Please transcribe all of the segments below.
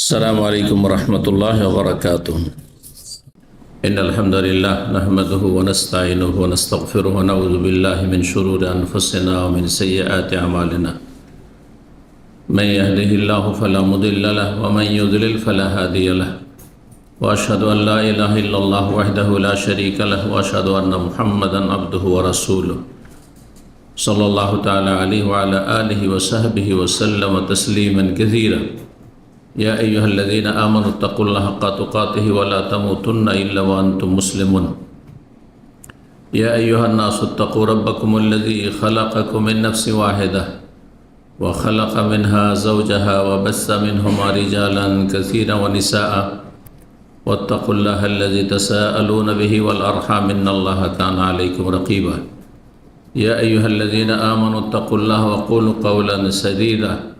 السلام عليكم ورحمة الله وبركاته. إن الحمد لله نحمده ونستعينه ونستغفره ونعوذ بالله من شرور أنفسنا ومن سيئات أعمالنا. من يهده الله فلا مضل له ومن يضلل فلا هادي له. وأشهد أن لا إله إلا الله وحده لا شريك له وأشهد أن محمدا عبده ورسوله صلى الله تعالى عليه وعلى آله وصحبه وسلم تسليما كثيرا. يا أيها الذين آمنوا اتقوا الله حق تقاته ولا تموتن إلا وأنتم مسلمون. يا أيها الناس اتقوا ربكم الذي خلقكم من نفس واحدة وخلق منها زوجها وبث منهما رجالا كثيرا ونساء واتقوا الله الذي تساءلون به والأرحام إن الله كان عليكم رقيبا. يا أيها الذين آمنوا اتقوا الله وقولوا قولا سديدا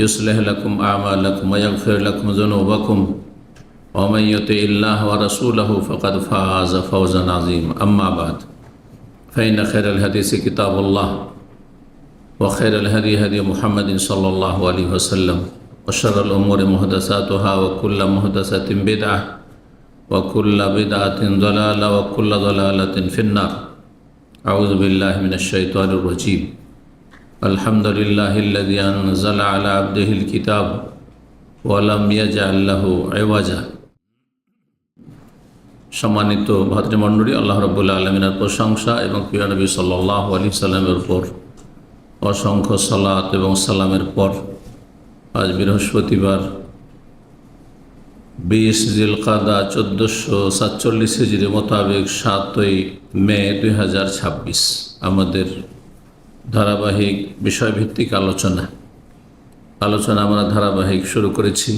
يصلح لكم أعمالكم ويغفر لكم ذنوبكم ومن يطع الله ورسوله فقد فاز فوزا عظيما. أما بعد فإن خير الحديث كتاب الله وخير الهدي هدي محمد صلى الله عليه وسلم وشر الأمور محدثاتها وكل محدثة بدعة وكل بدعة ضلالة وكل ضلالة في النار. أعوذ بالله من الشيطان الرجيم. الحمد لله الذي أنزل على عبده الكتاب ولم يجعل له عوجا. সম্মানিত ভাতৃমণ্ডলী, আল্লাহ রাব্বুল আলামিনের প্রশংসা এবং প্রিয় নবী সাল্লাল্লাহু আলাইহি সাল্লামের উপর অসংখ্য সালাত এবং সালামের পর আজ বৃহস্পতিবার 20 জিলকাদা 1447 হিজরি মোতাবেক 7 মে 2026 আমাদের ধারাবাহিক বিষয়ভিত্তিক আলোচনা আমরা ধারাবাহিক শুরু করেছি।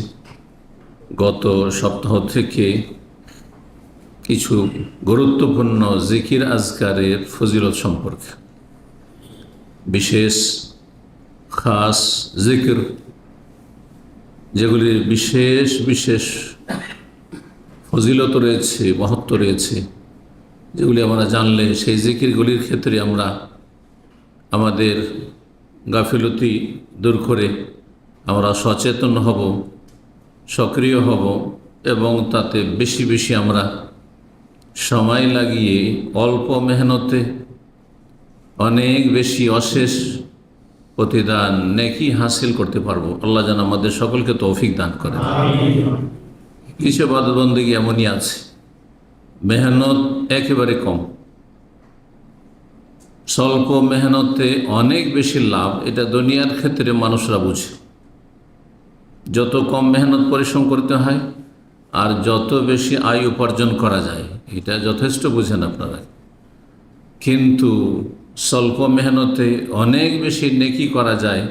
গত সপ্তাহ থেকে কিছু গুরুত্বপূর্ণ জিকির আজকারের ফজিলত সম্পর্কে, বিশেষ খাস জিকির যেগুলির বিশেষ বিশেষ ফজিলত রয়েছে, মহত্ব রয়েছে, যেগুলি আমরা জানলে সেই জিকিরগুলির ক্ষেত্রে আমরা আমাদের গাফিলতি দূর করে আমরা সচেতন হব, সক্রিয় হব এবং তাতে বেশি বেশি আমরা সময় লাগিয়ে অল্প মেহনতে অনেক বেশি অশেষ প্রতিদান নেকি হাসিল করতে পারবো। আল্লাহ যেন আমাদের সকলকে তৌফিক দান করেন। কিছু ইবাদত বন্দেগী এমনই আছে মেহনত একেবারে কম, স্বল্প মেহনতে অনেক বেশি লাভ। এটা দুনিয়ার ক্ষেত্রে মানুষরা বুঝে, যত কম মেহনত পরিশ্রম করতে হয় আর যত বেশি আয় উপার্জন করা যায়, এটা যথেষ্ট বুঝেন আপনারা। কিন্তু স্বল্প মেহনতে অনেক বেশি নেকি করা যায়,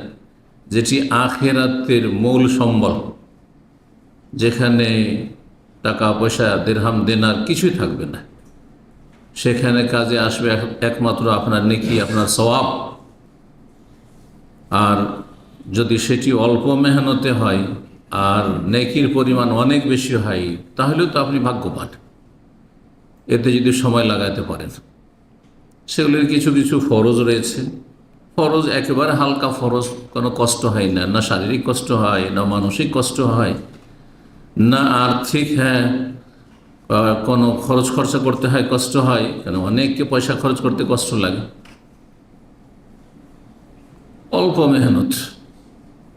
যেটি আখিরাতের মূল সম্বল, যেখানে টাকা পয়সা দিরহাম দিনার কিছুই থাকবে না, সেখানে কাজে আসবে একমাত্র আপনার নেকি, আপনার সওয়াব। আর যদি সেটি অল্প মেহনতে হয় আর নেকির পরিমাণ অনেক বেশি হয়, তাহলেও তো আপনি ভাগ্যবান, এতে যদি সময় লাগাতে পারেন। সেগুলির কিছু কিছু ফরজ রয়েছে। ফরজ একেবারে হালকা ফরজ, কোনো কষ্ট হয় না, না শারীরিক কষ্ট হয়, না মানসিক কষ্ট হয়, না আর্থিক কোনো খরচ খরচা করতে হয় কষ্ট হয়, কেন অনেককে পয়সা খরচ করতে কষ্ট লাগে। অল্প মেহনত,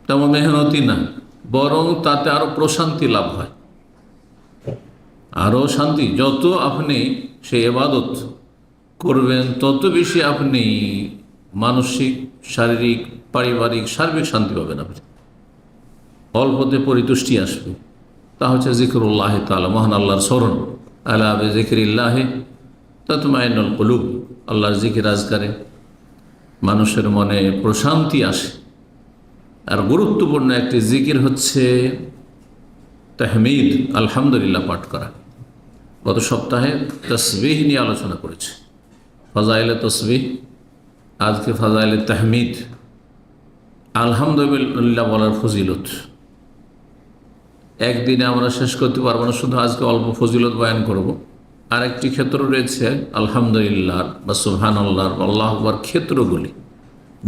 তেমন মেহনতই না, বরং তাতে আরো প্রশান্তি লাভ হয়, আরো শান্তি। যত আপনি সেই ইবাদত করবেন তত বেশি আপনি মানসিক, শারীরিক, পারিবারিক, সার্বিক শান্তি পাবেন। আপনি অল্পতে পরিতুষ্টি আসবে। তা হচ্ছে জিকরুল্লাহ তাআলা, মহান আল্লাহর স্মরণ। আলা বিযিকরিল্লাহ তাতমাইন্নুল কুলুব। আল্লাহর জিকির আজকারে মানুষের মনে প্রশান্তি আসে। আর গুরুত্বপূর্ণ একটি জিকির হচ্ছে তাহমিদ, আলহামদুলিল্লাহ পাঠ করা। গত সপ্তাহে তসবিহ নিয়ে আলোচনা করেছি, ফাজাইলে তসবিহ। আজকে ফাজাইলে তাহমিদ, আলহামদুলিল্লাহ বলার ফজিলত। একদিনে আমরা শেষ করতে পারবো না, শুধু আজকে অল্প ফজিলত বয়ান করব। আরেকটি ক্ষেত্র রয়েছে আলহামদুলিল্লাহ বা সুবহানাল্লাহ বা আল্লাহু আকবার ক্ষেত্রগুলি,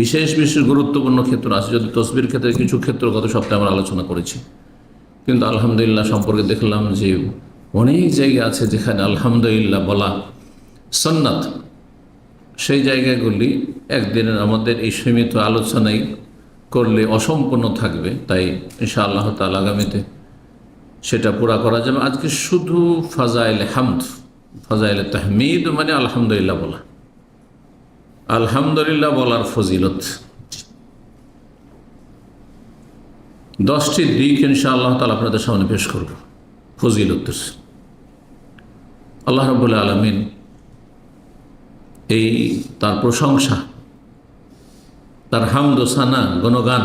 বিশেষ বিশেষ গুরুত্বপূর্ণ ক্ষেত্র আছে। যদি তসবির ক্ষেত্রে কিছু ক্ষেত্র গত সপ্তাহে আমরা আলোচনা করেছি, কিন্তু আলহামদুলিল্লাহ সম্পর্কে দেখলাম যে অনেক জায়গা আছে যেখানে আলহামদুলিল্লাহ বলা সুন্নাত। সেই জায়গাগুলি একদিনের আমাদের এই সীমিত আলোচনায় করলে অসম্পূর্ণ থাকবে, তাই ইনশাআল্লাহ তাআলা আগামীতে সেটা পুরা করা যাবে। আজকে শুধু ফাজাইলে হামদ, ফাজাইলে তাহমিদ মানে আলহামদুলিল্লাহ বলা, আলহামদুলিল্লাহ বলার ফজিলত 10টি দিক ইনশাআল্লাহ তাআলা আপনাদের সামনে পেশ করব। ফজিলতের আল্লাহ রাব্বুল আলামিন এই তার প্রশংসা, তার হামদ ও সানা গুণগান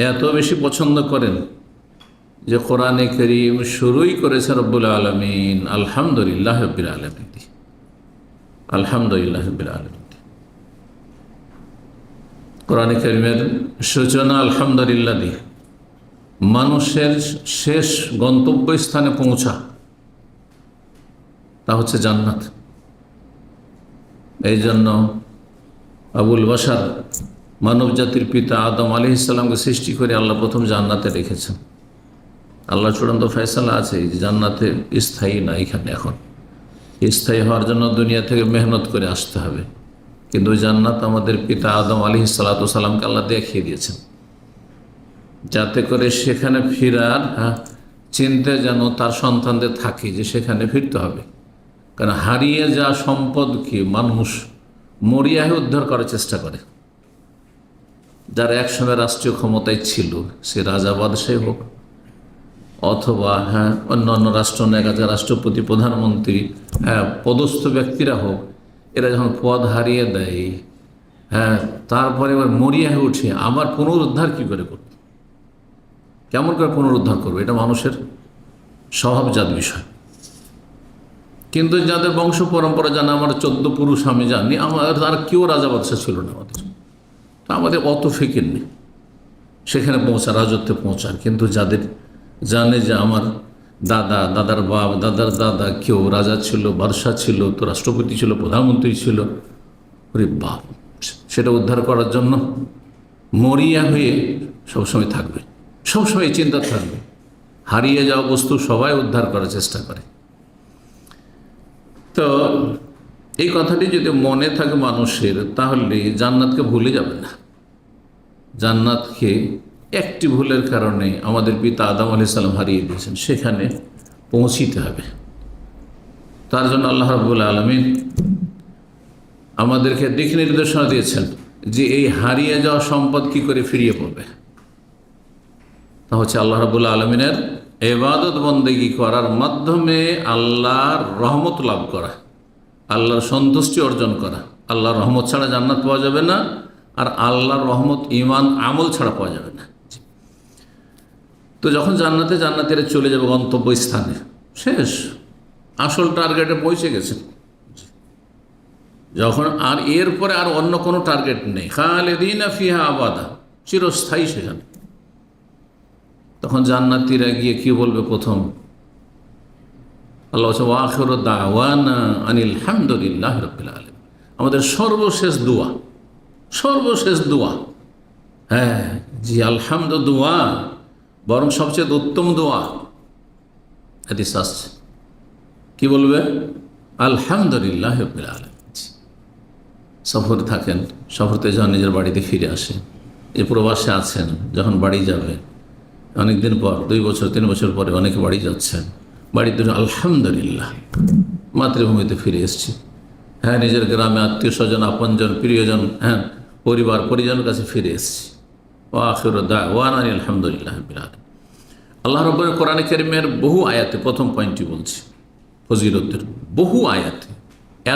এত বেশি পছন্দ করেন যে কোরআনে কারীম শুরুই করেছে রব্বুল আলামিন আলহামদুলিল্লাহ রাব্বিল আলামিন, আলহামদুলিল্লাহ রাব্বিল আলামিন। কোরআনে কারীমের সূচনা আলহামদুলিল্লাহ দিয়ে মানুষের শেষ গন্তব্যস্থানে পৌঁছা, তা হচ্ছে জান্নাত। এই জন্য আবুল বাশার মানব জাতির পিতা আদম আলাইহিস সালামকে সৃষ্টি করে আল্লাহ প্রথম জান্নাতে রেখেছেন। আল্লাহ চূড়ান্ত ফয়সালা আছে যে জান্নাতে স্থায়ী না, এখানে এখন স্থায়ী হওয়ার জন্য দুনিয়া থেকে মেহনত করে আসতে হবে। কিন্তু জান্নাত আমাদের পিতা আদম আলাইহিস সালাতু সালামকে আল্লাহ দেখিয়ে দিয়েছেন, যাতে করে সেখানে ফিরার চিন্তা যেন তার সন্তানদের থাকে যে সেখানে ফিরতে হবে। কারণ হারিয়ে যাওয়া সম্পদকে মানুষ মরিয়া হয়ে উদ্ধার করার চেষ্টা করে। যারা একসময় রাষ্ট্রীয় ক্ষমতায় ছিল, সে রাজা বাদশাহী হোক অথবা অন্য রাষ্ট্রনায়ক আছে, রাষ্ট্রপতি, প্রধানমন্ত্রী, পদস্থ ব্যক্তিরা হোক, এরা যখন পদ হারিয়ে দেয়, তারপরে এবার মরিয়া হয়ে উঠে আবার পুনরুদ্ধার কী করে করবে, কেমন করে পুনরুদ্ধার করবে, এটা মানুষের স্বভাবজাত বিষয়। কিন্তু যাদের বংশ পরম্পরা জানা, আমার 14 পুরুষ আমি জানি, আমার আর কেউ রাজা বাদশা ছিল না আমাদের, তা আমাদের অত ফিকির নেই সেখানে পৌঁছা, রাজত্বে পৌঁছার। কিন্তু যাদের জানে যে আমার দাদা, দাদার বাপ, দাদার দাদা কেউ রাজা ছিল, বাদশা ছিল, তো রাষ্ট্রপতি ছিল, প্রধানমন্ত্রী ছিল, ওরে বাপ, সেটা উদ্ধার করার জন্য মরিয়া হয়ে সবসময় থাকবে, সবসময় চিন্তা থাকবে। হারিয়ে যাওয়া বস্তু সবাই উদ্ধার করার চেষ্টা করে। তো এই কথাটি যদি মনে থাকে মানুষের, তাহলে জান্নাতকে ভুলে যাবে না। জান্নাতকে একটি ভুলের কারণে আমাদের পিতা আদম আলাইহিস সালাম হারিয়ে দিয়েছেন, সেখানে পৌঁছিতে হবে। তার জন্য আল্লাহ রাব্বুল আলামিন আমাদেরকে দিক নির্দেশনা দিয়েছেন যে এই হারিয়ে যাওয়া সম্পদ কি করে ফিরিয়ে পাবে। তা হচ্ছে আল্লাহ রাব্বুল আলামিনের ইবাদত বন্দেগী করার মাধ্যমে আল্লাহর রহমত লাভ করা, আল্লাহর সন্তুষ্টি অর্জন করা। আল্লাহর রহমত ছাড়া জান্নাত পাওয়া যাবে না, আর আল্লাহর রহমত ঈমান আমল ছাড়া পাওয়া যাবে না। তো যখন জান্নাতেরা চলে যাবে গন্তব্যস্থানে, শেষ, আসল টার্গেটে পৌঁছে গেছে, যখন আর এরপরে আর অন্য কোনো টার্গেট নেই, খালিদিনা ফিহা আবাদা, চিরস্থায়ী সেখানে, তখন জান্নাতীরা গিয়ে কি বলবে? প্রথম আল্লাহ ওয়া আখিরু দাওয়ানা আনিল হামদুলিল্লাহি রাব্বিল আলামিন, আমাদের সর্বশেষ দোয়া, সর্বশেষ দোয়া, জি আলহামদু দোয়া, বরং সবচেয়ে উত্তম দোয়া হাদিস আসছে, কি বলবে? আলহামদুলিল্লাহি রাব্বিল আলামিন। সফরে থাকেন, সফরতে যখন নিজের বাড়িতে ফিরে আসে, এই প্রবাসে আছেন, যখন বাড়ি যাবে অনেকদিন পর, 2 বছর 3 বছর পরে অনেকে বাড়ি যাচ্ছেন, বাড়িতে আলহামদুলিল্লাহ, মাতৃভূমিতে ফিরে এসেছি, নিজের গ্রামে আত্মীয় স্বজন, আপনজন, প্রিয়জন, পরিবার পরিজনের কাছে ফিরে এসেছি। ওয়া আখিরু দাওয়ানা আলহামদুলিল্লাহি রাব্বিল আলামিন। আল্লাহ রাব্বুল কোরআনে কারীমের বহু আয়াতে, প্রথম পয়েন্টটি বলছি, ফজিলতের বহু আয়াতে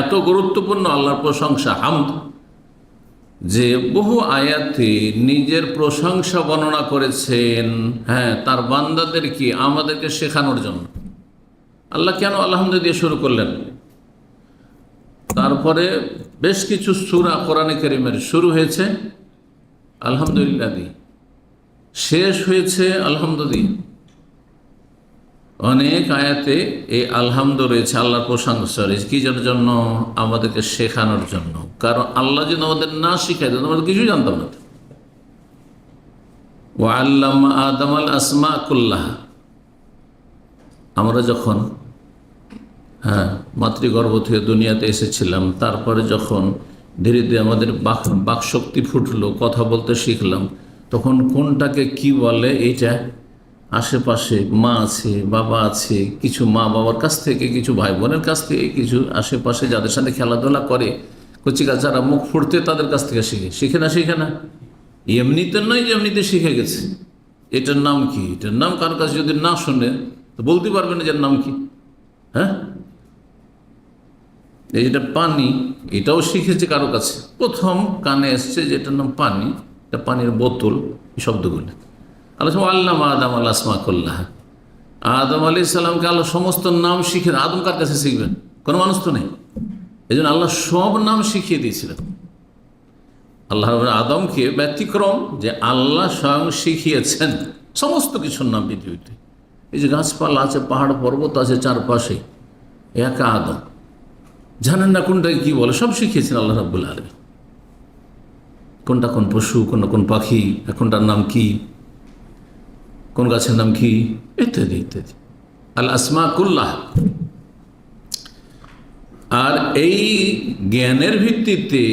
এত গুরুত্বপূর্ণ আল্লাহর প্রশংসা, হামদ, যে বহু আয়াতে নিজের প্রশংসা বর্ণনা করেছেন, তার বান্দাদেরকে, আমাদেরকে শেখানোর জন্য। আল্লাহ কেন আলহামদুলিল্লাহ দিয়ে শুরু করলেন? তারপরে বেশ কিছু সূরা কোরআনে কারীমের শুরু হয়েছে আলহামদুলিল্লাহ দিয়ে, শেষ হয়েছে আলহামদুলিল্লাহ। অনেক আয়াতে এই আলহামদু রয়েছে, আল্লাহর প্রশংসা রয়েছে, কি জন্য? আমাদেরকে শেখানোর জন্য। কারণ আল্লাহ যদি আমাদের না শিখাই দিত, আমরা কিছুই জানতাম না। ওয়া আল্লামা আদম আল আসমা কুল্লাহা। আমরা যখন মাতৃগর্ভ থেকে দুনিয়াতে এসেছিলাম, তারপরে যখন ধীরে ধীরে আমাদের বাকশক্তি ফুটলো, কথা বলতে শিখলাম, তখন কোনটাকে কি বলে এইটা আশেপাশে মা আছে, বাবা আছে, কিছু মা বাবার কাছ থেকে, কিছু ভাই বোনের কাছ থেকে, কিছু আশেপাশে যাদের সাথে খেলাধুলা করে কচিকাচারা মুখ ফুটতে তাদের কাছ থেকে শিখে না এমনিতে নয় যে এমনিতে শিখে গেছে। এটার নাম কি, এটার নাম কার কাছে যদি না শুনে তো বলতে পারবে না যার নাম কি। যেটা পানি, এটাও শিখেছে কারো কাছে, প্রথম কানে এসছে যেটার নাম পানি, এটা পানির বোতল, এই শব্দগুলো আল্লাহ আদম আল আসমা কুল্লাহা। আদম আলী সাল্লামকে আল্লাহ সমস্ত নাম শিখে, আদম কার কাছে শিখবেন? কোনো মানুষ তো নেই, এই জন্য আল্লাহ সব নাম শিখিয়ে দিয়েছিলেন। আল্লাহ আদমকে ব্যতিক্রম যে আল্লাহ স্বয়ং শিখিয়েছেন সমস্ত কিছুর নাম পৃথিবীতে। এই যে গাছপালা আছে, পাহাড় পর্বত আছে চারপাশে, একা আদম জানেন না কোনটাকে কি বলে, সব শিখিয়েছেন আল্লাহ রাব্বুল আলামিন। কোনটা কোন পশু, কোনটা কোন পাখি, কোনটার নাম কি, কোন গাছের নাম কি, ইত্যাদি ইত্যাদি, আল আসমা কুল্লাহ। আর এই জ্ঞানের ভিত্তিতে,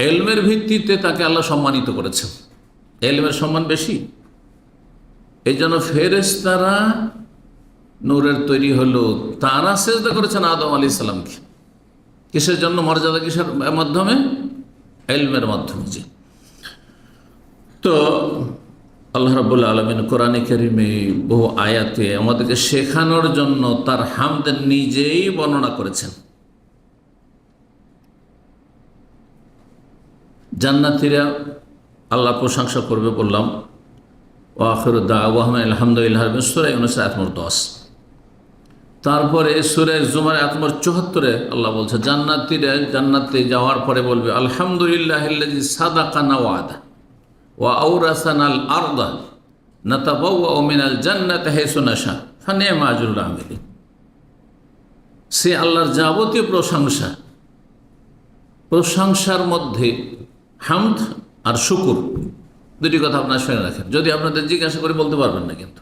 এলমের ভিত্তিতে তাকে আল্লাহ সম্মানিত করেছেন। এলমের সম্মান বেশি, এই জন্য ফেরেশতারা নূরের তৈরি হলো, তারা সেজদা করেছেন আদম আলাইহিস সালামকে। কিসের জন্য মর্যাদা, কিসের মাধ্যমে? এলমের মাধ্যমে। যে তো আল্লাহ রাব্বুল আলামিন কোরআনে কারিমে বহু আয়াতে আমাদেরকে শেখানোর জন্য তার হামদ নিজেই বর্ণনা করেছেন। জান্নাতীরা আল্লাহ প্রশংসা করবে বললাম, ওয়া আখিরু দাওয়াহুম আলহামদুলিল্লাহি রাব্বিল আলামিন, সূরা ইউনূস আয়াত নম্বর 10। তারপরে সূরা জুমার আয়াত নম্বর 74 আল্লাহ বলছে জান্নাতীরা জান্নাতে যাওয়ার পরে বলবে আলহামদুলিল্লাহিল্লাযী সাদাকানা ওয়াদা ওয়া আওরাসানাল আরদা নাতাবাওয়াউ মিনাল জান্নাতি হাইসু নাশা ফানি'মা আজরুল আমিলিন। সে আল্লাহর যাবতীয় প্রশংসার মধ্যে হামদ আর শুকুর, দুটি কথা আপনারা শুনে রাখেন। যদি আপনাদের জিজ্ঞাসা করে বলতে পারবেন না কিন্তু,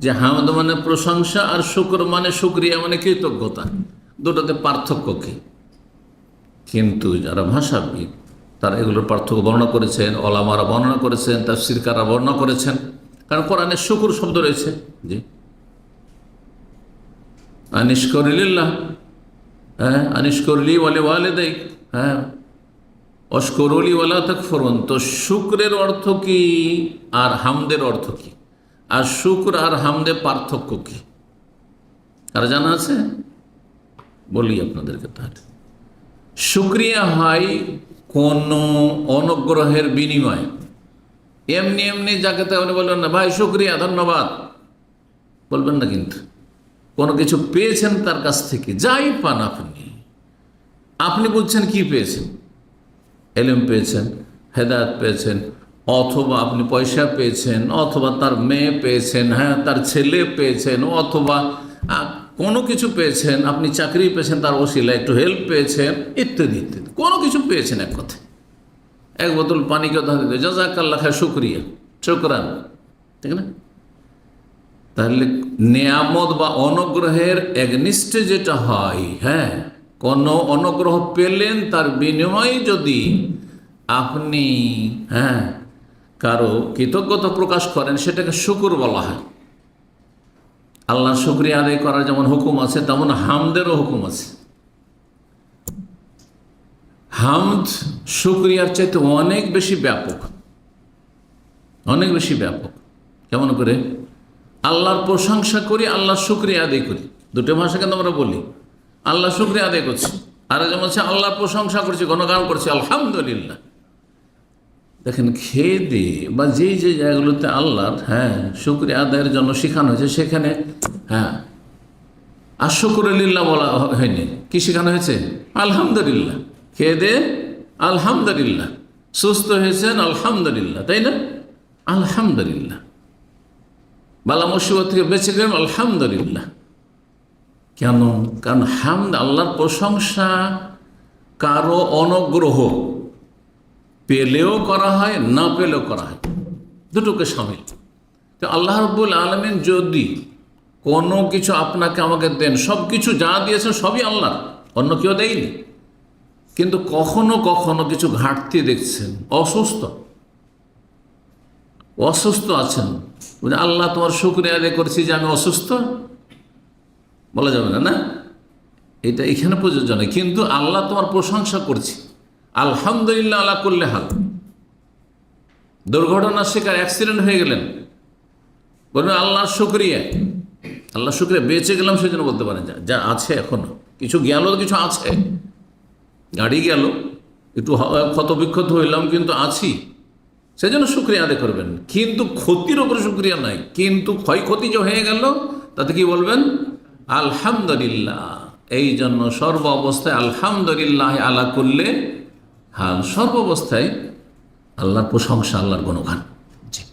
যে হামদ মানে প্রশংসা আর শুকর মানে শুকরিয়া মানে কৃতজ্ঞতা, দুটোতে পার্থক্য কী? কিন্তু যারা ভাষাবিদ তারা এগুলোর পার্থক্য বর্ণনা করেছেন, ওলামারা বর্ণনা করেছেন, তাফসীরকাররা বর্ণনা করেছেন। কারণ কোরআনে শুকুর শব্দ রয়েছে, জি, আনিশকুরিল্লাহ, আনিশকুরলি ওয়ালি ওয়ালিদাইক, অশকুরুলি ওয়ালা তাকফুরুন। তো শুকরের অর্থ কি আর হামদের অর্থ কি, আর শুকর আর হামদে পার্থক্য কি আর জানা আছে? বলি আপনাদেরকে। তাহলে শুকরিয়া হয় কোনো অনুগ্রহের বিনিময়, এমনি এমনি যাকে তেমনি বলবেন না ভাই শুকরিয়া ধন্যবাদ বলবেন না, কিন্তু কোনো কিছু পেয়েছেন তার কাছ থেকে, যাই পান আপনি বুঝছেন কি পেয়েছেন, এলেম পেয়েছেন, হেদায়েত পেয়েছেন, অথবা আপনি পয়সা পেয়েছেন, অথবা তার মেয়ে পেয়েছেন, তার ছেলে পেয়েছেন, অথবা কোনো কিছু পেয়েছেন, আপনি চাকরি পেয়েছেন, তার ওসিলা একটু হেল্প পেয়েছেন, ইত্যাদি ইত্যাদি, কোনো কিছু পেয়েছেন। এক কথায় এক বোতল পানিকে ধরে দিতে জাযাকাল্লাহ খায়, শুকরিয়া, শুকরান, ঠিক না? তাহলে নেয়ামত বা অনুগ্রহের একনিষ্ঠে যেটা হয়, কোনো অনুগ্রহ পেলেন তার বিনিময়ে যদি আপনি কারো কৃতজ্ঞতা প্রকাশ করেন, সেটাকে শুকুর বলা হয়। আল্লাহর শুকরিয়া আদায় করার যেমন হুকুম আছে, তেমন হামদেরও হুকুম আছে। হামদ শুকরিয়ার চাইতে অনেক বেশি ব্যাপক, অনেক বেশি ব্যাপক। কেমন করে? আল্লাহর প্রশংসা করি, আল্লাহর শুকরিয়া আদায় করি, দুটো ভাষা কিন্তু আমরা বলি। আল্লাহ শুকরিয়া আদায় করছি, আর যেমন হচ্ছে আল্লাহর প্রশংসা করছি, গুণগান করছি, আলহামদুলিল্লাহ। দেখেন, খেয়ে দিয়ে বা যেই যে জায়গাগুলোতে আল্লাহর শুকরিয়া আদায়ের জন্য শেখানো হয়েছে, সেখানে আশকুরুলিল্লাহ বলা হয়নি। কি শেখানো হয়েছে? আলহামদুলিল্লাহ। খেয়ে দে আলহামদুলিল্লাহ, সুস্থ হয়েছেন আলহামদুলিল্লাহ, তাই না? আলহামদুলিল্লাহ। বালা মুসিবত থেকে বেঁচে গেলেন আলহামদুলিল্লাহ। কেন? কারণ হামদ আল্লাহর প্রশংসা কারো অনুগ্রহ পেলেও করা হয়, না পেলেও করা হয়। দুটোকে সামিল। তো আল্লাহ রাব্বুল আলামিন যদি কোনো কিছু আপনাকে আমাকে দেন, সব কিছু যা দিয়েছেন সবই আল্লাহর, অন্য কেউ দেয়নি। কিন্তু কখনো কখনো কিছু ঘাটতি দেখছেন, অসুস্থ আছেন, আল্লাহ তোমার শুকরিয়া আদায় করছি যে আমি অসুস্থ, বলা যাবে না, না, এটা এখানে প্রযোজ্য নয়। কিন্তু আল্লাহ তোমার প্রশংসা করছি, আলহামদুলিল্লাহ আলা কুল্লি হাল। দুর্ঘটনার শিকার, অ্যাক্সিডেন্ট হয়ে গেলেন, বলবেন আল্লাহর শুকরিয়া, আল্লাহ শুকরিয়া, বেঁচে গেলাম সেজন্য বলতে পারেন যা আছে, এখনো কিছু গেল, কিছু আছে, গাড়ি গেল, একটু ক্ষত বিক্ষত হইলাম, কিন্তু আছি, সেজন্য শুকরিয়া আদায় করবেন। কিন্তু ক্ষতির ওপরে শুকরিয়া নাই, কিন্তু ক্ষয়ক্ষতি যে হয়ে গেল তাতে কি বলবেন? আলহামদুলিল্লাহ। এই জন্য সর্ব অবস্থায় আলহামদুলিল্লাহ আলা কুল্লি হাল, সর্ব অবস্থায় আল্লাহর প্রশংসা, আল্লাহর গুণগান। জি,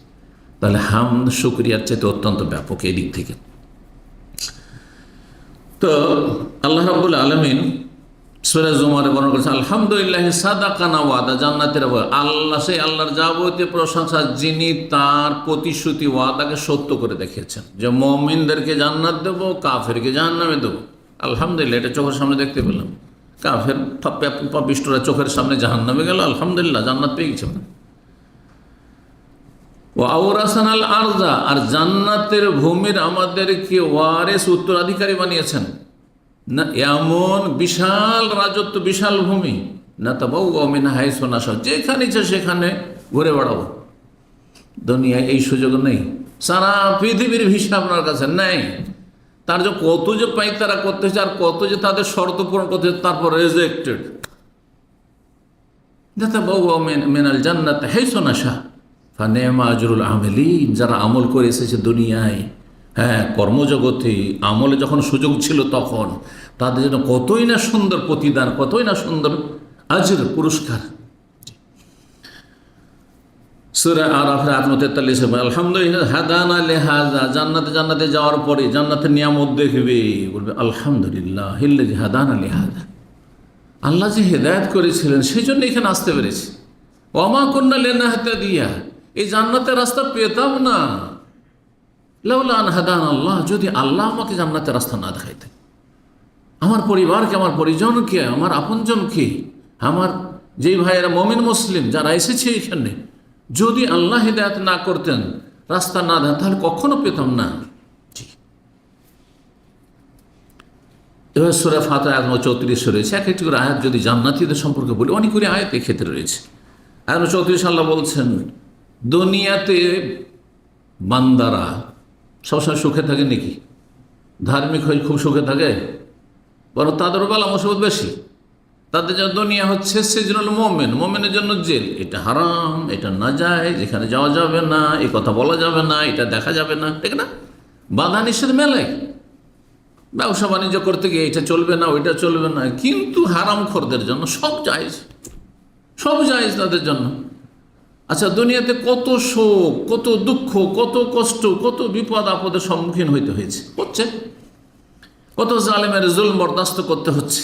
তাহলে হামদ শুকরিয়ার চাইতে অত্যন্ত ব্যাপক এই দিক থেকে। তো আল্লাহ রাব্বুল আলামিন সূরা জুমারে বর্ণনা করেছেন, আলহামদুলিল্লাহ সাদাকানা ওয়াদা, জান্নাতের আল্লাহ, সেই আল্লাহর যাবতীয় প্রশংসা যিনি তার প্রতিশ্রুতি ওয়াদাকে সত্য করে দেখিয়েছেন, যে মুমিনদেরকে জান্নাত দেবো, কাফেরকে জাহান্নামে দেবো। আলহামদুলিল্লাহ, এটা চোখের সামনে দেখতে পেলাম। কাফের পাপিষ্ঠরা চোখের সামনে জাহান্নামে গেল, আলহামদুলিল্লাহ জান্নাত পেয়ে গেছে। ও আওরাসানাল আরজা, আর জান্নাতের ভূমির আমাদেরকে ওয়ারিস, উত্তরাধিকারী বানিয়েছেন। না এমন বিশাল রাজত্ব, বিশাল ভূমি, না তাবাউ মিন হাইসু নাশা, যেখানে ইচ্ছে সেখানে ঘুরে বেড়াবো। দুনিয়ায় এই সুযোগ নেই, সারা পৃথিবীর ভিসা আপনার কাছে নেই। তার যে কত যে পাইতারা করতেছে, আর কত যে তাদের শর্ত পূরণ করতেছে, তারপর রেজেক্টেড। তাবাউ মিনাল জান্নাতি হাইসু নাশা ফানি'মা আজরুল আমিলিন, যারা আমল করে এসেছে দুনিয়ায়, হ্যাঁ, কর্মজগতে আমলে যখন সুযোগ ছিল তখন তাদের জন্য কতই না সুন্দর প্রতিদান, কতই না সুন্দর আজর, পুরস্কার। সূরা আরাফের 43 আলহামদুলিল্লাহ হাদানা লিহাযা, জান্নাতে যাওয়ার পরে জান্নাতের নিয়ামত দেখবে, বলবে আলহামদুলিল্লাহ হিল্লাযী হাদানা লিহাযা, আল্লাহ যে হেদায়েত করেছিলেন সেই জন্য এখানে আসতে পেরেছি। ওয়া মা কুন্না লিনাহতাদিয়া, এই জান্নাতের রাস্তা পেতাম না, লাউলা আন হাদানা আল্লাহ, যদি আল্লাহ আমাকে জান্নাতের রাস্তা না দেখাইতেন, আমার পরিবারকে, আমার পরিজনকে, আমার আপনজনকে, আমার যেই ভাইয়েরা মুমিন মুসলিম যারা এসেছে এখানে, যদি আল্লাহ হিদায়াত না করতেন, রাস্তা না দেন, তাহলে কখনো পেতাম না। এবার সূরা ফাতিহা আয়াত 34 রয়েছে। এক একটি করে আয়াত যদি জান্নাতীদের সম্পর্কে বলি, অনেকগুলি আয়াত এই ক্ষেত্রে রয়েছে। আয়াত 34 আল্লাহ বলছেন, দুনিয়াতে বান্দারা সবসময় সুখে থাকে নাকি? ধার্মিক হয়ে খুব সুখে থাকে? বরং তাদের বেলা মুসিবত বেশি। তাদের জন্য দুনিয়া হচ্ছে সিজনুল মুমিন, মুমিনের জন্য জেল। এটা হারাম, এটা নাজায়েজ, এখানে যাওয়া যাবে না, এই কথা বলা যাবে না, এটা দেখা যাবে না, ঠিক না? বাধা নিষেধ মেলায়, ব্যবসা বাণিজ্য করতে গিয়ে এটা চলবে না, ওইটা চলবে না। কিন্তু হারামখোরদের জন্য সব জায়েজ, সব জায়েজ তাদের জন্য। আচ্ছা, দুনিয়াতে কত শোক, কত দুঃখ, কত কষ্ট, কত বিপদ আপদের সম্মুখীন হচ্ছে, কত জালেমের জুলম বরদাস্ত করতে হচ্ছে।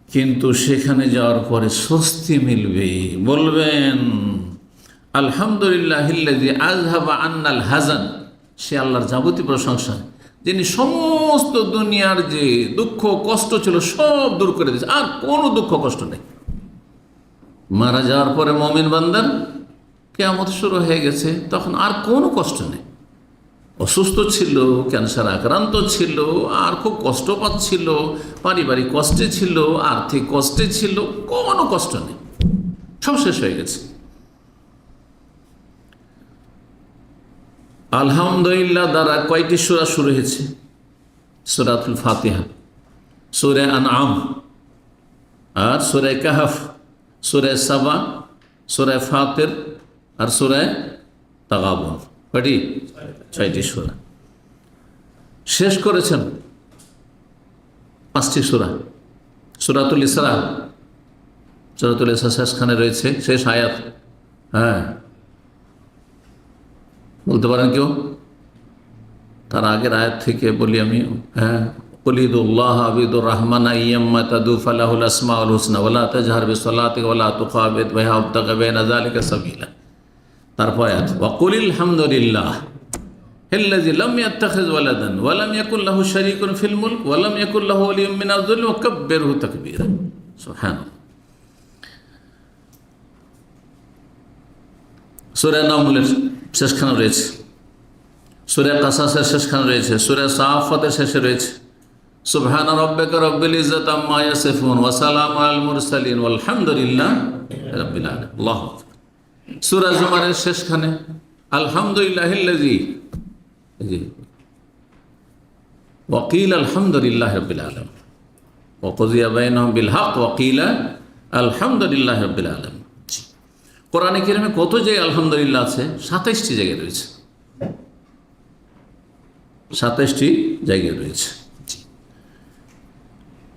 কিন্তু সেখানে যাওয়ার পরে স্বস্তি মিলবে, বলবেন আলহামদুলিল্লাহিল্লাযী আযহাবা আন্নাল হাযান, সে আল্লাহর যাবতীয় প্রশংসা, যিনি সমস্ত দুনিয়ার যে দুঃখ কষ্ট ছিল সব দূর করে দিয়েছে, আর কোনো দুঃখ কষ্ট নেই। মারা যাওয়ার পরে মুমিন বান্দার কিয়ামত শুরু হয়ে গেছে, তখন আর কোনো কষ্ট নেই। অসুস্থ ছিল, ক্যান্সার আক্রান্ত ছিল, আর খুব কষ্ট পাচ্ছিল, পারিবারিক কষ্টে ছিল, আর্থিক কষ্টে ছিল, কোনো কষ্ট নেই, সব শেষ হয়ে গেছে। আলহামদুলিল্লাহ দ্বারা কয়টি সূরা শুরু হয়েছে? সূরাতুল ফাতিহা, সূরা আনআম, আর সূরা কাহফ, সূরা সাবা, সূরা ফাতির, আর সূরা তাগাবুন। কয়টি? 6টি সূরা শেষ করেছেন। 5টি সূরা, সূরাতুল ইসরা, সূরাতুল ইসরা শেষখানে রয়েছে, শেষ আয়াত। হ্যাঁ, বলতে পারেন কেউ? তার আগের আয়াত থেকে বলি আমি। হ্যাঁ, কুলিদুল্লাহ আবিদুর রহমান আইয়াম্মা তাদু ফালাহুল আসমাউল হুসনা ওয়ালা তাজহার বিসসালাতিকা ওয়ালা তুখাবিত বিহা ওয়াবতাগি বাইনা যালিকা সাবিলা। তারপর আয়াত ওয়াকুলিল হামদুলিল্লাহ আল্লাযী লাম ইয়াত্তাখিয ওয়ালাদান ওয়া লাম ইয়াকুল লাহু শারীকুন ফিল মুলক ওয়া লাম ইয়াকুল লাহু ওয়ালিয়্যুম মিনাজ যুল্লি ওয়া কাব্বিরহু তাকবীরা। সুবহানাল্লাহ। সূরা নামলের শেষখানে রয়েছে, সূরা কাসাসের শেষখানে রয়েছে, সূরা সাফাতের শেষে রয়েছে সুবহান রাব্বিকা রাব্বিল ইজ্জাতি আম্মা ইয়াসিফুন ওয়া সালামুন আলাল মুরসালিন ওয়াল হামদুলিল্লাহি রাব্বিল আলামিন। আল্লাহু আকবার। সূরা জুমারের শেষখানে আলহামদুলিল্লাহিল্লাযী ওয়া কিলা আলহামদুলিল্লাহি রাব্বিল আলামিন ওয়া কুযিয়া বাইনাহুম বিল হক ওয়া কিলা আলহামদুলিল্লাহি রাব্বিল আলামিন। কোরআনে কারিমে কত জায়গায় আলহামদুলিল্লাহ আছে? 27টি জায়গায় রয়েছে, 27টি জায়গায় রয়েছে।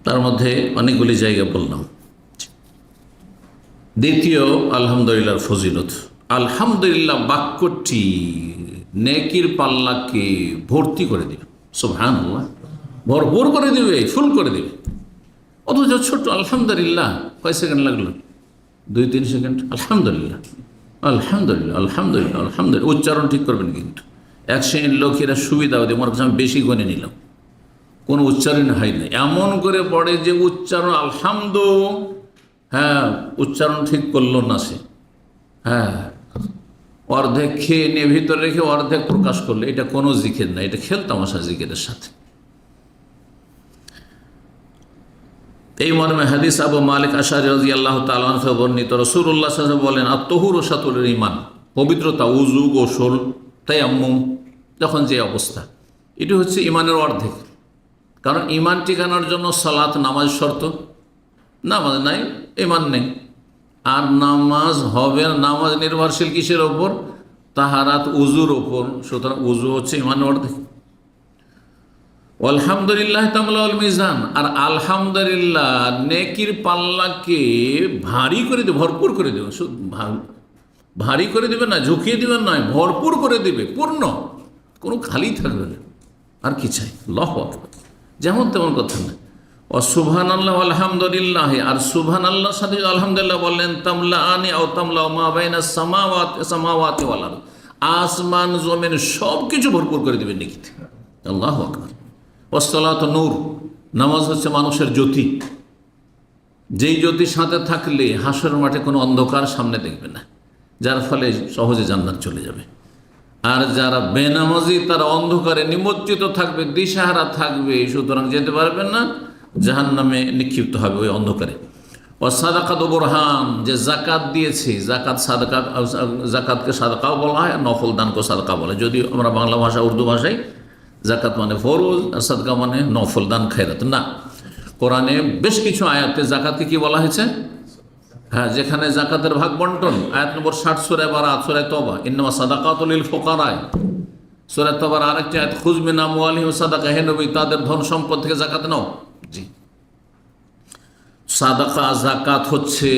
তার মধ্যে অনেকগুলি জায়গা বললাম। দ্বিতীয় আলহামদুলিল্লাহর ফজিলত, আলহামদুলিল্লাহ বাক্যটি নেকির পাল্লাকে ভর্তি করে দিবে। সুবহানাল্লাহ, ভরপুর করে দিবে, ফুল করে দিবে। অথচ ছোট্ট আলহামদুলিল্লাহ কয় সেকেন্ড লাগলো? 2-3 সেকেন্ড। আলহামদুলিল্লাহ আলহামদুলিল্লাহ আলহামদুলিল্লাহ আলহামদুলিল্লাহ উচ্চারণ ঠিক করবেন কিন্তু। এক শ্রেণীর লোকেরা সুবিধা হতে মনে করছে আমি বেশি গণে নিলাম, কোনো উচ্চারণ হয় না, এমন করে পড়ে যে উচ্চারণ আলহামদু, হ্যাঁ উচ্চারণ ঠিক করলো না সে, হ্যাঁ অর্ধেক খেয়ে নিয়ে ভিতরে রেখে অর্ধেক প্রকাশ করলো। এটা কোনো জিকির না, এটা খেলতামাশা জিকিরের সাথে। এই মর্মে হাদিস আবু মালিক আশআরী রাদিয়াল্লাহু তাআলা আনহু বর্ণিত, রাসূলুল্লাহ সাল্লাল্লাহু আলাইহি ওয়াসাল্লাম বলেন আত-তাহুরু শাতরুল ঈমান, পবিত্রতা, উযু, গোসল, তায়াম্মুম, যখন যে অবস্থা, এটি হচ্ছে ঈমানের অর্ধেক। কারণ ঈমান টিকানোর জন্য সালাত, নামাজ শর্ত, নামাজ নাই ঈমান নেই। আর নামাজ হবে, নামাজ নির্ভরশীল কিসের ওপর? তাহারাত, উযুর ওপর। সুতরাং উযু হচ্ছে ঈমানের অর্ধেক। আলহামদুলিল্লাহ তামলাউল মিজান, আর আলহামদুলিল্লাহ নেকির পাল্লাকে ভারী করে দেবে, ভরপুর করে দেবে। শুধু ভারী করে দেবে না, ঝুঁকিয়ে দেবে নয়, ভরপুর করে দেবে, পূর্ণ, কোনো খালি থাকবে না। আর কি চাই? আল্লাহু আকবার। যেমন তেমন কথা না। ও সুবহানাল্লাহ আলহামদুলিল্লাহ, আর সুবহানাল্লাহর সাথে আলহামদুলিল্লাহ বললেন তামলাআনি আও তামলাউ মা বাইনাস সামাওয়াতি ওয়াল আরদ, আসমান জমিন সব কিছু ভরপুর করে দেবে নেকিতে। আল্লাহু আকবার। ওয়াসসালাতু নূর, নামাজ হচ্ছে মানুষের জ্যোতি, যেই জ্যোতির সাথে থাকলে হাসরের মাঠে কোনো অন্ধকার সামনে দেখবে না, যার ফলে সহজে জান্নাত চলে যাবে। আর যারা বেনামাজি তারা অন্ধকারে নিমজ্জিত থাকবে, দিশাহারা থাকবে, সুতরাং যেতে পারবেন না, জাহান্নামে নিক্ষিপ্ত হবে ওই অন্ধকারে। ও সাদাকাত বুরহান, যে জাকাত দিয়েছে, জাকাত সাদাকা, জাকাতকে সাদাকাও বলা হয়, আর নফল দানকে সাদাকা বলা হয়। যদিও আমরা বাংলা ভাষা, উর্দু ভাষায় জাকাত মানে ফরজ আর সাদকা মানে নফল দান, খায়রাত না। কোরআনে বেশ কিছু আয়াতে জাকাতকে কি বলা হয়েছে? হ্যাঁ, যেখানে জাকাতের ভাগ বন্টন, আয়াত নম্বর 60 সূরা বারাত, সূরা তওবা, ইন্নামা সাদাকাতু লিল ফুকারা, সূরা তওবার আরেকটি আয়াত, খুয মিন আমওয়ালিহিম সাদাকা, হে নবী তাদের ধন সম্পদ থেকে জাকাত নাও। জি, সাদাকা, জাকাত হচ্ছে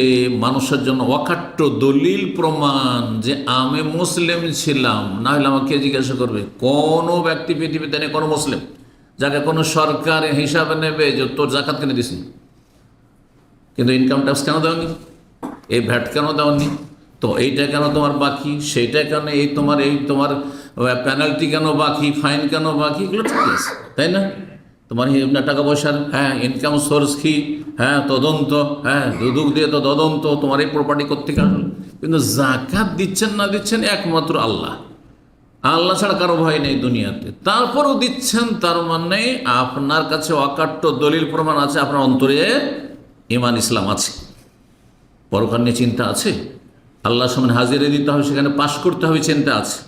মানুষের জন্য অকাট্য দলিল, প্রমাণ যে আমি মুসলিম ছিলাম। না হলে আমাকে জিজ্ঞাসা করবে কোনো ব্যক্তি পৃথিবীতে নেই, কোনো মুসলিম যাকে কোনো সরকার হিসাবে নেবে যে তোর জাকাত কিনে দিছি, কিন্তু ইনকাম ট্যাক্স কেন দেওনি, এই ভ্যাট কেন দেওনি, তো এইটা কেন তোমার বাকি, সেইটা কেন, এই তোমার পেনাল্টি কেন বাকি, ফাইন কেন বাকি, এগুলো ঠিক আছে, তাই না? তোমার টাকা পয়সার, হ্যাঁ ইনকাম সোর্স কি, হ্যাঁ তদন্ত, হ্যাঁ দুদক দিয়ে তো তদন্ত, তোমার এই প্রপার্টি কোত্থেকে আসলো। কিন্তু জাকাত দিচ্ছেন না দিচ্ছেন একমাত্র আল্লাহ, আল্লাহ ছাড়া কারো ভয় নেই দুনিয়াতে, তারপরও দিচ্ছেন। তার মানে আপনার কাছে অকাট্য দলিল প্রমাণ আছে, আপনার অন্তরে ঈমান ইসলাম আছে, পরকাল নিয়ে চিন্তা আছে, আল্লাহর সামনে হাজিরে দিতে হবে, সেখানে পাশ করতে হবে, চিন্তা আছে।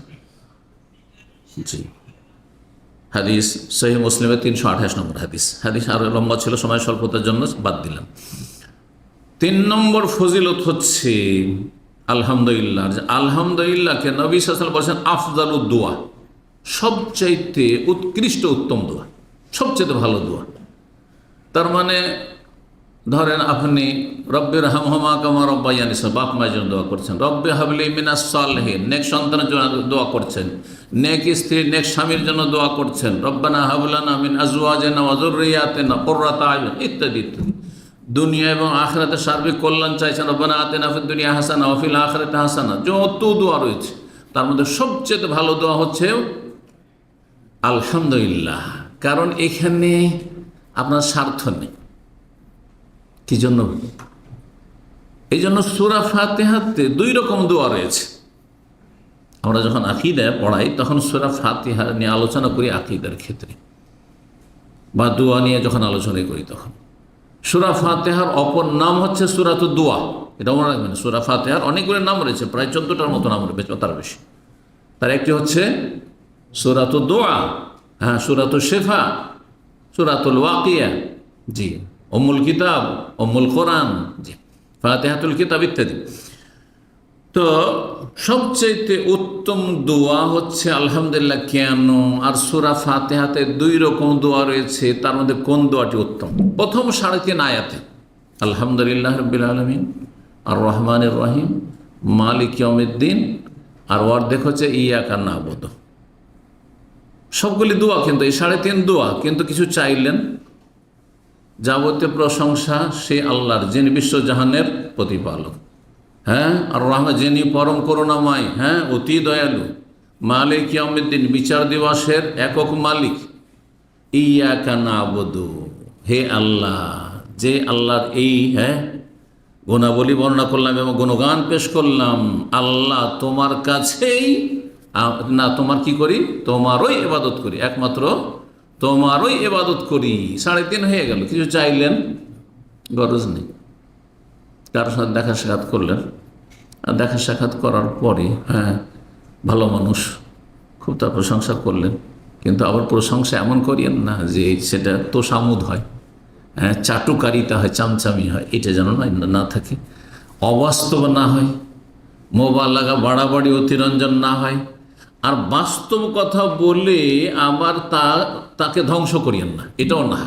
জি, হাদিস সহিহ মুসলিমের 328 নম্বর হাদিস। হাদিস আরও লম্বা ছিল, সময় স্বল্পতার জন্য বাদ দিলাম। 3 নম্বর ফজিলত হচ্ছে আলহামদুলিল্লাহ। আলহামদুলিল্লাহকে নবী সাল্লাল্লাহু আলাইহি ওয়াসাল্লাম বলেছেন আফজালুদ দুয়া, সবচাইতে উৎকৃষ্ট উত্তম দোয়া, সবচেয়ে ভালো দোয়া। তার মানে ধরেন আপনি রব্বি রহমহুমা কামা রব্বায়ানি সগীরা, বাপ মায়ের জন্য দোয়া করছেন, রব্বি হাবলি মিনাস সালিহিন, নেক সন্তানের জন্য দোয়া করছেন, নেক স্ত্রী, নেক স্বামীর জন্য দোয়া করছেন, রব্বানা হাবলানা মিন আজওয়াজিনা ওয়া যুররিয়াতিনা কুররাতা আয়ুন, ইত্যাদি ইত্যাদি। দুনিয়া এবং আখিরাতে সার্বিক কল্যাণ চাইছেন, রব্বানা আতিনা ফিদ দুনিয়া হাসানা ওয়া ফিল আখিরাতি হাসানা, যত দোয়া রয়েছে তার মধ্যে সবচেয়ে ভালো দোয়া হচ্ছে আলহামদুলিল্লাহ, কারণ এখানে আপনার স্বার্থ নেই। কি জন্য? এই জন্য সূরা ফাতিহাতে 2 রকম দোয়া রয়েছে। আমরা যখন আকীদা পড়াই তখন সূরা ফাতিহা নিয়ে আলোচনা করি, আকীদার ক্ষেত্রে বা দোয়া নিয়ে যখন আলোচনা করি তখন সূরা ফাতিহার অপর নাম হচ্ছে সূরাতুদ দোয়া। এটা মনে রাখবেন, সূরা ফাতিহার অনেকগুলো নাম রয়েছে, প্রায় 14টার মতো নাম রয়েছে, তার বেশি। তার একটি হচ্ছে সূরাতুদ দোয়া, হ্যাঁ, সূরাতুশ শিফা, সূরাতুল ওয়াকিয়া, জি, উম্মুল কিতাব, উম্মুল কোরআন, জি, ফাতিহাতুল কিতাব ইত্যাদি। তো সবচেয়ে উত্তম দোয়া হচ্ছে আলহামদুলিল্লাহ। কেন? আর সূরা ফাতিহাতে 2 রকম দোয়া রয়েছে, তার মধ্যে কোন দোয়াটি উত্তম? প্রথম 3.5 আয়াতে আলহামদুলিল্লাহ রাব্বিল আলামিন, আর রহমানির রহিম, মালিক ইয়াউমিদ্দিন, আর অর্ধেক হচ্ছে ইয়াকা না'বুদু। সবগুলি দোয়া, কিন্তু এই 3.5 দোয়া। কিন্তু কিছু চাইলেন, যাবতীয় প্রশংসা সে আল্লাহর, যিনি বিশ্বজাহানের প্রতিপালক, হ্যাঁ, আর রহমান, যিনি পরম করুণাময়, হ্যাঁ, অতি দয়ালু, মালিক ইয়াউমিদ্দিন, বিচার দিবসের একক মালিক, ইয়াকা না'বুদু, হে আল্লাহ, যে আল্লাহর এই, হ্যাঁ, গুণাবলী বর্ণনা করলাম এবং গুণগান পেশ করলাম, আল্লাহ তোমার কাছেই না, তোমার কি করি? তোমারই ইবাদত করি, একমাত্র তোমারই ইবাদত করি। 3.5 হয়ে গেল। কিছু চাইলেন, গরজ নেই। কারোর সাথে দেখা সাক্ষাৎ করলেন, আর দেখা সাক্ষাৎ করার পরে, হ্যাঁ, ভালো মানুষ, খুব তার প্রশংসা করলেন, কিন্তু আবার প্রশংসা এমন করিয়েন না যে সেটা তোষামুদ হয়, হ্যাঁ, চাটুকারিতা হয়, চামচামি হয়, এটা যেন না থাকে, অবাস্তব না হয়, মোবালাগা, বাড়াবাড়ি, অতিরঞ্জন না হয়। আর বাস্তব কথা বলে আবার তাকে ধ্বংস করিয়েন না, এটাও না।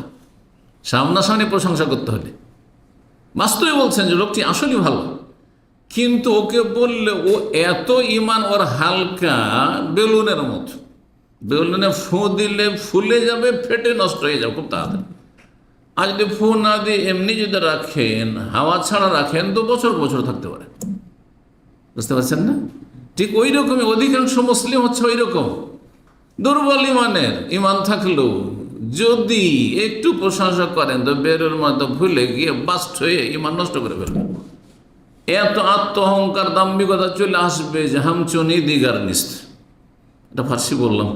সামনাসামনি প্রশংসা করতে হলে বাস্তবে বলছেন যে লোকটি আসলেই ভালো, কিন্তু ওকে বললে ও এত ইমান ওর হালকা, বেলুনের মতো, বেলুনে ফু দিলে ফুলে যাবে, ফেটে নষ্ট হয়ে যাবে খুব তাড়াতাড়ি। আর যদি ফু না দিয়ে এমনি যদি রাখেন, হাওয়া ছাড়া রাখেন, তো বছর বছর থাকতে পারে। বুঝতে পারছেন না? ঠিক ওই রকমই অধিকাংশ মুসলিম হচ্ছে ওই রকম দুর্বল ইমানের। ইমান থাকলেও যদি একটু প্রশংসা করেন তো বেরোর মতো ভুলে গিয়ে বাস্ট হয়ে ইমান নষ্ট করে ফেলবে। এত আত্ম অহংকার, দাম্ভিকতা চলে আসবে যে হামচুনি দিগার নিস্ত। এটা ফার্সি বললাম,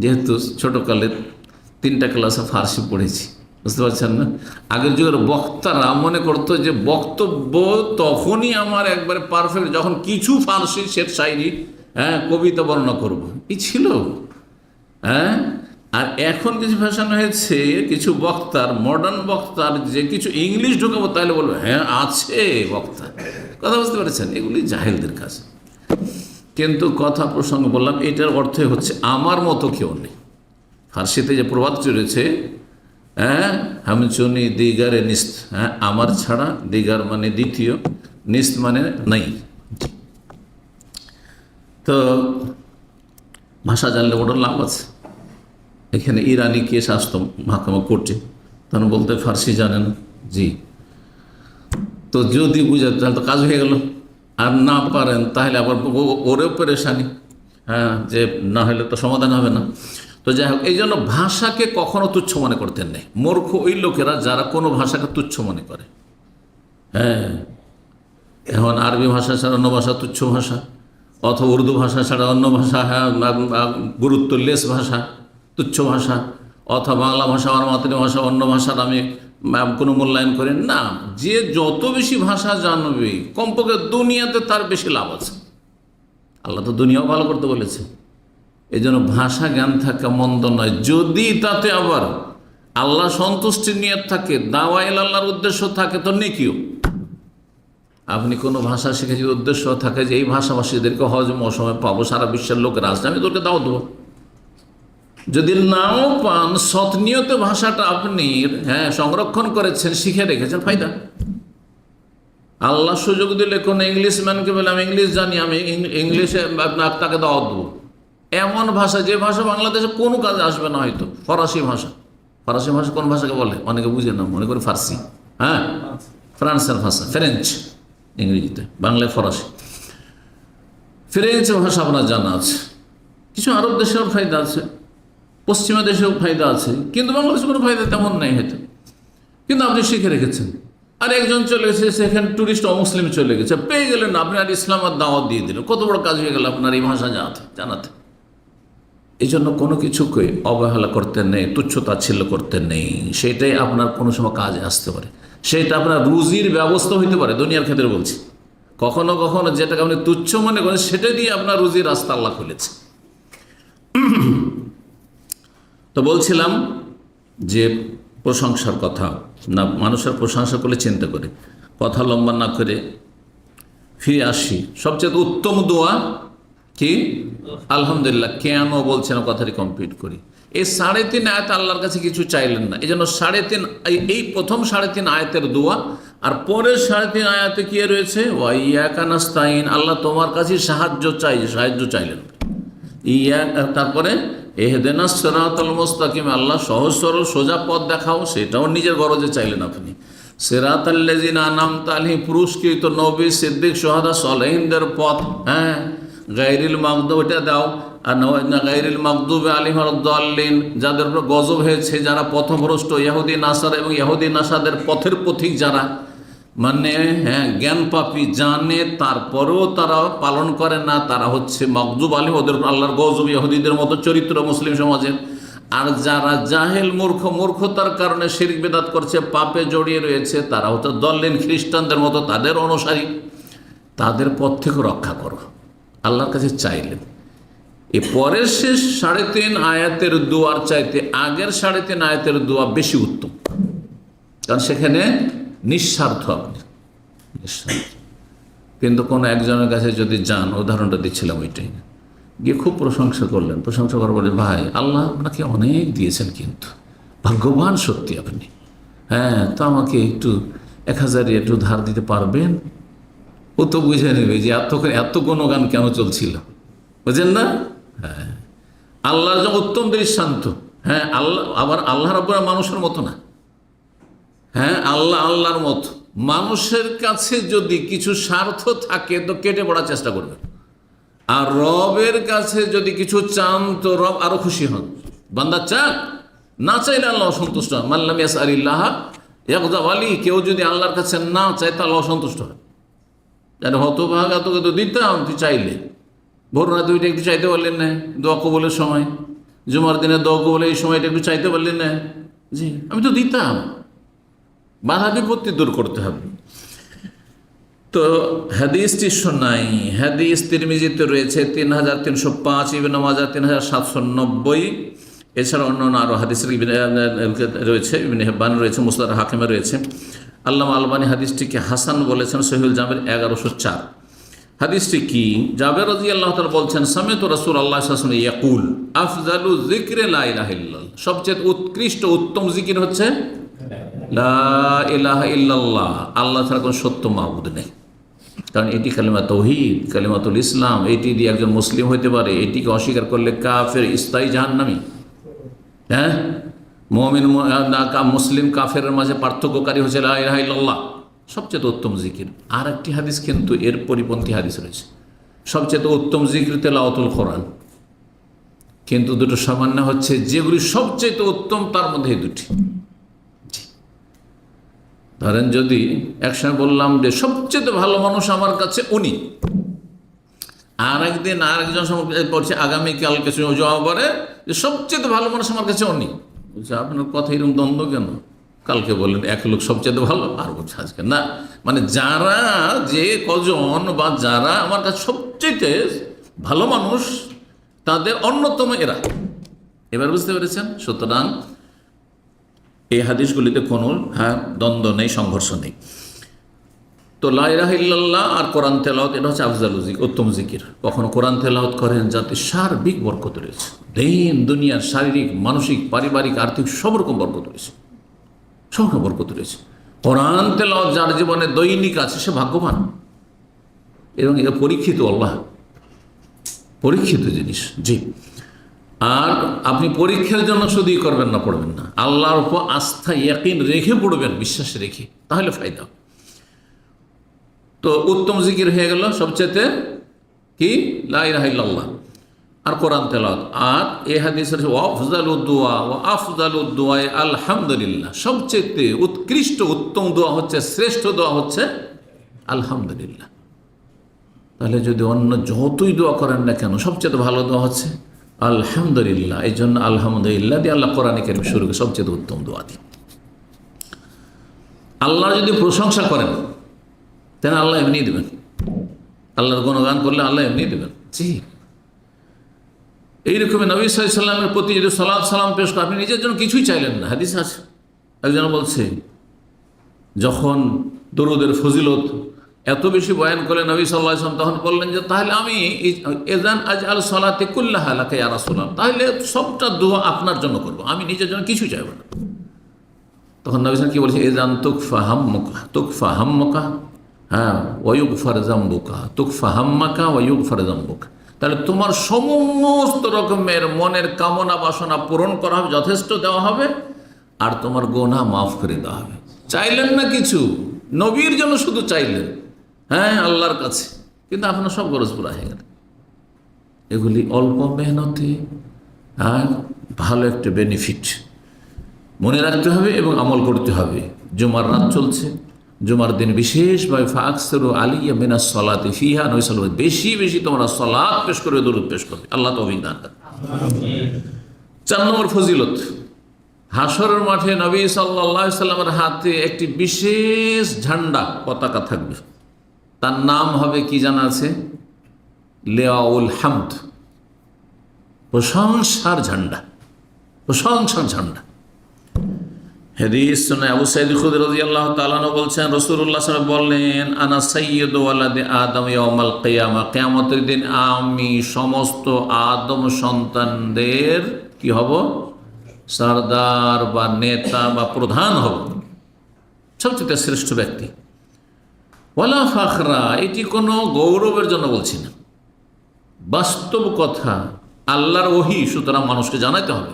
যেহেতু ছোটকালে 3টা ক্লাসে ফার্সি পড়েছি। বুঝতে পারছেন না? আগের যুগের বক্তারা মনে করতো যে বক্তব্য তখনই আমার একবারে পারফেক্ট যখন কিছু ফার্সি শের শায়রি, হ্যাঁ, কবিতা বর্ণনা করব, এই ছিল। হ্যাঁ, আর এখন কিছু ফ্যাশন হয়েছে কিছু বক্তার, মডার্ন বক্তার, যে কিছু ইংলিশ ঢুকাবো তাহলে বলবো হ্যাঁ আছে বক্তা। কথা বুঝতে পেরেছেন? এগুলি জাহেলদের কাজ। কিন্তু কথা প্রসঙ্গ বললাম, এটার অর্থ হচ্ছে আমার মতো কেউ নেই। ফার্সিতে যে প্রবাদ চলেছে, হ্যাঁ, হামচুনি দিগারে নিস্ত, হ্যাঁ, আমার ছাড়া, দিগার মানে দ্বিতীয়, নিস্ত মানে নাই। তো ভাষা জানলে বড় লাভ আছে। এখানে ইরানি কেস আসতো মহকামা কোর্টে, তখন বলতে ফার্সি জানেন, জি, তো যদি বুঝাতে তাহলে তো কাজ হয়ে গেল। আর না পারেন তাহলে আবার ওরেও পেরেশানি, হ্যাঁ, যে না হলে তো সমাধান হবে না। তো যাই হোক, এই জন্য ভাষাকে কখনো তুচ্ছ মনে করতেন নেই। মূর্খ ওই লোকেরা যারা কোনো ভাষাকে তুচ্ছ মনে করে। হ্যাঁ, এখন আরবি ভাষা ছাড়া অন্য ভাষা তুচ্ছ ভাষা, অথবা উর্দু ভাষা ছাড়া অন্য ভাষা, হ্যাঁ, গুরুত্বলেস ভাষা, তুচ্ছ ভাষা, অথবা বাংলা ভাষা আমার মাতৃভাষা, অন্য ভাষার আমি কোনো মূল্যায়ন করি না। যে যত বেশি ভাষা জানবে, কমপক্ষে দুনিয়াতে তার বেশি লাভ আছে। আল্লাহ তো দুনিয়াও ভালো করতে বলেছে। এই জন্য ভাষা জ্ঞান থাকা মন্দ নয়, যদি তাতে আবার আল্লাহ সন্তুষ্টির নিয়ত থাকে, দাওয়াইল আল্লাহর উদ্দেশ্য থাকে, তো নেকিও। আপনি কোনো ভাষা শিখে যদি উদ্দেশ্য থাকে যে এই ভাষাভাষীদেরকে হজ মৌসুমে পাবো, সারা বিশ্বের লোকের আসবে, আমি তোকে দাও দেবো। যদি নাও পান, সৎ নিয়তে ভাষাটা আপনি, হ্যাঁ, সংরক্ষণ করেছেন, শিখে রেখেছেন, ফায়দা। আল্লাহ সুযোগ দিলে কোনো ইংলিশম্যানকে বলে আমি ইংলিশ জানি, আমি ইংলিশে তাকে দাওয়াত দেবো। এমন ভাষা, যে ভাষা বাংলাদেশে কোনো কাজে আসবে না হয়তো, ফরাসি ভাষা। ফরাসি ভাষা কোন ভাষাকে বলে? অনেকে বুঝে না, মনে করে ফার্সি, হ্যাঁ, ফ্রান্সের ভাষা, ফ্রেঞ্চ ইংরেজিতে, বাংলায় ফরাসি। ফ্রেঞ্চ ভাষা আপনার জানা আছে, কিছু আরব দেশেও ফায়দা আছে, পশ্চিমা দেশেও ফায়দা আছে, কিন্তু বাংলাদেশে কোনো ফায়দা তেমন নেই হয়তো, কিন্তু আপনি শিখে রেখেছেন। আর একজন চলে গেছে, সেখানে ট্যুরিস্ট অমুসলিম চলে গেছে, পেয়ে গেলেন আপনি, আর ইসলাম আর দাওয়াত দিয়ে দিলেন, কত বড় কাজ হয়ে গেল আপনার এই ভাষা জানাতে। এই জন্য কোনো কিছুকে অবহেলা করতে নেই, তুচ্ছতাচ্ছিল্য করতে নেই, সেটাই আপনার কোনো সময় কাজে আসতে পারে, সেটা আপনার রুজির ব্যবস্থা হইতে পারে। দুনিয়ার ক্ষেত্রে বলছি, কখনো কখনো যেটাকে আপনি তুচ্ছ মনে করেন, সেটা দিয়ে আপনার রুজির রাস্তা আল্লাহ খুলেছে। তো বলছিলাম যে প্রশংসার কথা, না মানুষের প্রশংসা করলে চিন্তা করে, কথা লম্বা না করে ফিরে আসি। সবচেয়ে উত্তম দোয়া কি? আলহামদুলিল্লাহ। কেন বলছেন কথাটি কমপ্লিট করি। এই 3.5 আয়াত আল্লাহর কাছে কিছু চাইলেন না, এই জন্য 3.5 এই প্রথম 3.5 আয়াতের দোয়া, আর পরের 3.5 আয়াতে কি রয়েছে? ওয়াইয়াকা নাস্তাইন, আল্লাহ তোমার কাছে সাহায্য চাইলেন। তারপরে ইহদিনাস সিরাতাল মুস্তাকিম, আল্লাহ সহজ সরল সোজা পথ দেখাও, সেটাও নিজের গরজে চাইলেন আপনি। সিরাতাল্লাযিনা আনআমতা আলাইহিম, পুরস্কৃত নবী, সিদ্দিক, শুহাদা, সালেহিনদের পথ। হ্যাঁ, গায়রিল মাগদুব, এটা দাও। আর গায়রিল মাগদুবি আলাইহিম ওয়ালাদ-দাল্লিন, যাদের উপর গজব হয়েছে, যারা পথভ্রষ্ট, ইহুদি নাসারা এবং ইহুদি নাসাদের পথের পথিক যারা, মানে হ্যাঁ জ্ঞান পাপী, জানে তারপরেও তারা পালন করে না, তারা হচ্ছে মাগদুব আলাইহিম, ওদের আল্লাহর গজব, ইহুদিদের মতো চরিত্র মুসলিম সমাজের। আর যারা জাহেল, মূর্খতার কারণে শিরক বিদআত করছে, পাপে জড়িয়ে রয়েছে, তারা হচ্ছে দল্লিন, খ্রিস্টানদের মতো তাদের অনুসারী, তাদের পথ থেকে রক্ষা করো, আল্লাহর কাছে চাইলেন। এই পরের শেষ 3.5 আয়াতের দোয়ার চাইতে আগের 3.5 আয়াতের দোয়া বেশি উত্তম, কারণ সেখানে নিঃস্বার্থ, আপনি নিঃস্বার্থ। কিন্তু কোনো একজনের কাছে যদি যান, উদাহরণটা দিচ্ছিলাম ওইটাই, গিয়ে খুব প্রশংসা করলেন, প্রশংসা করার বলে, ভাই আল্লাহ আপনাকে অনেক দিয়েছেন, কিন্তু ভাগ্যবান সত্যি আপনি, হ্যাঁ তো আমাকে একটু 1000 একটু ধার দিতে পারবেন? ও তো বুঝে নেবে যে এত গুণগান কেন চলছিল, বুঝেন না? হ্যাঁ, আল্লাহর যে উত্তম দৃষ্টান্ত। হ্যাঁ, আবার আল্লাহ রাব্বুল মানুষের মতো না। হ্যাঁ, আল্লাহর মতো। মানুষের কাছে যদি কিছু স্বার্থ থাকে তো কেটে পড়ার চেষ্টা করবে, আর রবের কাছে যদি কিছু চান তো রব আরো খুশি হন। বান্দা চাক, না চাইলে আল্লাহ অসন্তুষ্ট হন। মাল্লাম ইয়াসআলিল্লাহ ইয়াগদাব আলাইহি, কেউ যদি আল্লাহর কাছে না চায় তাহলে অসন্তুষ্ট হয়। যেন হতভাগা, তোকে তো দিতাম, তুই চাইলে। ভোর রাতে ওইটা একটু চাইতে পারলেন না, দোয়া কবুলের সময়, জুমার দিনে দোয়া কবুলের এই সময়টা একটু চাইতে পারলেন না, জি আমি তো দিতাম। বাধা বিপত্তি দূর করতে হবে। তো হাদিসটি শোনাই, হাদিস তিরমিজিতে রয়েছে 3305, ইবনে মাজাহ 3790, এছাড়া অন্যান্য আরও হাদিস রয়েছে, ইবনে হিব্বান রয়েছে, মুসনাদ হাকিমে রয়েছে। আল্লামা আলবানী হাদিসটিকে হাসান বলেছেন, সহিহুল জামির 1104। হাদিসটি কি? জাবের রাদিয়াল্লাহু তাআলা বলছেন, সামি'তু রাসূলুল্লাহ সাল্লাল্লাহু আলাইহি ওয়াসাল্লাম ইয়াকুল, আফযালু যিকরি লা ইলাহা ইল্লাল্লাহ, সবচেয়ে উৎকৃষ্ট উত্তম জিকির হচ্ছে লা ইলাহা ইল্লাল্লাহ, আল্লাহ ছাড়া কোনো সত্য মাবুদ নেই। কারণ এটি কালিমা তাওহীদ, কালিমাতুল ইসলাম, এটি দিয়ে একজন মুসলিম হতে পারে। এটিকে অস্বীকার করলে কাফের, স্থায়ী জাহান্নামী। হ্যাঁ, মুমিন মুসলিম কাফেরের মাঝে পার্থক্যকারী হচ্ছে লা ইলাহা ইল্লাল্লাহ, সবচেয়ে উত্তম জিকির। আর একটি হাদিস কিন্তু এর পরিপন্থী হাদিস রয়েছে, সবচেয়ে উত্তম জিকির তেলাওয়াতুল কোরআন। কিন্তু দুটো সামান্য হচ্ছে, যেগুলি সবচেয়ে উত্তম তার মধ্যে এই দুটি। ধরেন যদি একসময় বললাম যে সবচেয়ে ভালো মানুষ আমার কাছে উনি, আর একদিন আর একজন বলছে আগামীকাল কিছু জবাব করে যে সবচেয়ে ভালো মানুষ আমার কাছে উনি, বলছে আপনার কথা এরকম দ্বন্দ্ব কেন? কালকে বললেন এক লোক সবচেয়ে ভালো, আর বলছে আজকে না। মানে যারা যে কজন বা যারা আমার কাছে সবচেয়ে ভালো মানুষ, তাদের অন্যতম এরা। এবার বুঝতে পেরেছেন? সুতরাং এই হাদিসগুলিতে কোনো দ্বন্দ্ব নেই, সংঘর্ষ নেই। তো লা ইলাহা ইল্লাল্লাহ আর কোরআন তেলাওয়াত, এটা হচ্ছে আফজালু জিকির, উত্তম জিকির। কখনো কোরআন তেলাওয়াত করেন যাতে সার্বিক বরকত রয়েছে, দিন দুনিয়ার শারীরিক, মানসিক, পারিবারিক, আর্থিক সব রকম বরকত রয়েছে, সব রকম বরকত রয়েছে। কোরআন তেলাওয়াত যার জীবনে দৈনিক আছে সে ভাগ্যবান, এবং এটা পরীক্ষিত, আল্লাহ পরীক্ষিত জিনিস। জি, আর আপনি পরীক্ষার জন্য শুধুই করবেন না, পড়বেন না, আল্লাহর উপর আস্থা ইয়াকিন রেখে পড়বেন, বিশ্বাস রেখে, তাহলে ফায়দা। তো উত্তম জিকির হয়ে গেল সবচেয়ে কি? কি লা ইলাহা ইল্লাল্লাহ আর কোরআন তেলাওয়াত। আর এই হাদিসের আফজালুদ দুআ ওয়া আফজালুদ দুআ আলহামদুলিল্লাহ, সবচেয়ে উৎকৃষ্ট উত্তম দোয়া হচ্ছে, শ্রেষ্ঠ দোয়া হচ্ছে আলহামদুলিল্লাহ। তাহলে যদি অন্য যতই দোয়া করেন না কেন সবচেয়ে ভালো দোয়া হচ্ছে আলহামদুলিল্লাহ। এই জন্য আলহামদুলিল্লাহ দিয়ে আল্লাহ কোরআনে কারীম শুরু করে সবচেয়ে উত্তম দোয়া দিয়ে। আল্লাহ যদি প্রশংসা করেন তাহলে আল্লাহ এমনি দেবেন, আল্লাহর গুণগান করলে আল্লাহ এমনি দেবেন। জি, এইরকমই নবী সাল্লাল্লাহু আলাইহি ওয়াসাল্লামের প্রতি যদি সালাত সালাম পেশ করেন, আপনি নিজের জন্য কিছুই চাইলেন না। হাদিস আছে, একজন বলছে যখন দরুদের ফজিলত এত বেশি বয়ান করলেন নবী সাল্লাল্লাহু আলাইহি ওয়াসাল্লাম, তখন বললেন যে তাহলে আমি ইযান আজআল সালাতি কুল্লাহা লাকা ইয়া রাসূলুল্লাহ, তাহলে সবটা দোয়া আপনার জন্য করব, আমি নিজের জন্য কিছুই চাইব না। তখন নবী সাল্লাল্লাহু আলাইহি ওয়াসাল্লাম কি বলছে, ইযান তুকফা হাম্মুকা হ্যাঁ ওয়ায়ুগফার যামবুকা, তুকফা হাম্মাকা ওয়ায়ুগফার যামবুকা। তাহলে তোমার সমস্ত রকমের মনের কামনা বাসনা পূরণ করা হবে, যথেষ্ট দেওয়া হবে, আর তোমার গুনাহ মাফ করে দেওয়া হবে। চাইলেন না কিছু, নবীর জন্য শুধু চাইলেন, হ্যাঁ আল্লাহর কাছে, কিন্তু আপনার সব গরজ পুরা হয়ে গেল। এগুলি অল্প মেহনতে আর ভালো একটা বেনিফিট মনে রাখতে হবে এবং আমল করতে হবে। জুমার রাত চলছে, জুমার দিন বিশেষভাবে ফাকসিরু আলাইয়া মিনাস সালাতি ফিহা, নবী সাল্লাল্লাহু আলাইহি ওয়াসাল্লাম বেশি বেশি তোমরা সালাত পেশ করে, দরুদ পেশ করবে। আল্লাহ তৌফিক দান করেন। 4 নম্বর ফজিলত, হাসরের মাঠে নবী সাল্লাল্লাহু আলাইহি ওয়াসাল্লামের হাতে একটি বিশেষ ঝান্ডা পতাকা থাকবে, তার নাম হবে কি জানা আছে? লিওয়াউল হামদ, প্রশংসার ঝান্ডা, প্রশংসার ঝান্ডা। হাদিস শুনে আবু সাঈদ খুদরি রাদিয়াল্লাহু তাআলা আনহু বলছেন, রাসূলুল্লাহ সাল্লাল্লাহু আলাইহি ওয়াসাল্লাম বললেন, আনা সাইয়্যিদু ওয়ালাদি আদম ইয়াউমাল কিয়ামা, কিয়ামতের দিন আমি সমস্ত আদম সন্তানদের কি হব? সরদার বা নেতা বা প্রধান হব, সবচেয়ে শ্রেষ্ঠ ব্যক্তি। ওয়ালা ফাখরা, এটি কোনো গৌরবের জন্য বলছি না, বাস্তব কথা, আল্লাহর ওহী, সুতরাং মানুষকে জানাতে হবে,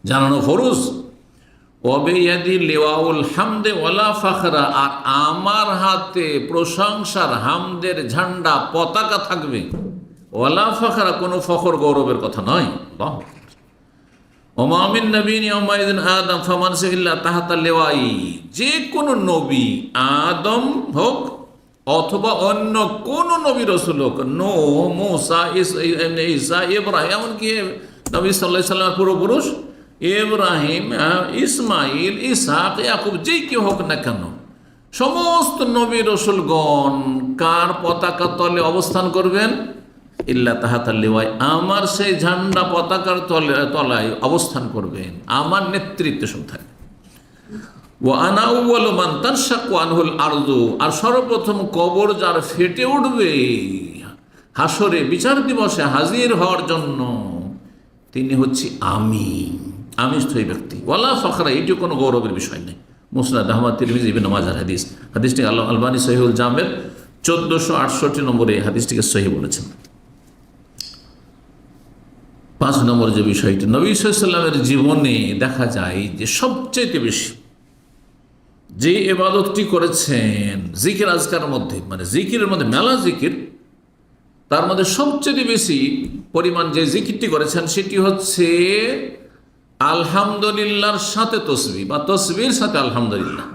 জানানো ফরজ। ওয়াবিয়াদি লিওয়াউল হামদে ওয়ালা ফাখরা, আর আমার হাতে প্রশংসার হামদের ঝান্ডা পতাকা থাকবে, ওয়ালা ফাখরা, কোনো ফখর গৌরবের কথা নয়। ওমা মিন নবিয়্যিন ইয়াউমাইযিন আদম ফামান সাইল্লা তাহতা লিওয়াই, যে কোনো নবী, আদম হোক অথবা অন্য কোন নবী রাসূল হোক, নূহ, মূসা, ঈসা, ইব্রাহিম, এমনকি নবী সাল্লাল্লাহু আলাইহি ওয়াসাল্লামের পূর্বপুরুষ ইব্রাহিম, ইসমাইল, ইসহাক, ইয়াকুব, যেই কেউ হোক না কেন, সমস্ত নবী রাসূলগণ কার পতাকা তলে অবস্থান করবেন? ইল্লা তাহাতা লিওয়াই, আমার সেই ঝান্ডা পতাকার তলায় অবস্থান করবেন, আমার নেতৃত্বে সব থাকবে। ওয়া আনা আউয়ালু মান তানশাক্কু আনহুল আরদু, আর সর্বপ্রথম কবর যার ফেটে উঠবে হাসরে বিচার দিবসে হাজির হওয়ার জন্য, তিনি হচ্ছে আমি, আমি সেই ব্যক্তি। ওয়ালা ফখরা, এটিও কোনো গৌরবের বিষয় নেই। মুসনাদ আহমদ, তিরমিজি, ইবনে মাজাহ হাদিস। হাদিসটি আলবানী সহিহুল জামের 1468 নম্বরে হাদিসটিকে সহিহ বলেছেন। 5 নম্বর যে বিষয়টি, নবী সাল্লাল্লাহু আলাইহি ওয়াসাল্লামের জীবনে দেখা যায় যে সবচেয়ে বেশি যে ইবাদতটি করেছেন জিকির আজকার মধ্যে, মানে জিকিরের মধ্যে মেলা জিকির, তার মধ্যে সবচেয়ে বেশি পরিমাণ যে জিকিরটি করেছেন সেটি হচ্ছে আলহামদুলিল্লাহর সাথে তসবিহ, বা তসবির সাথে আলহামদুলিল্লাহ,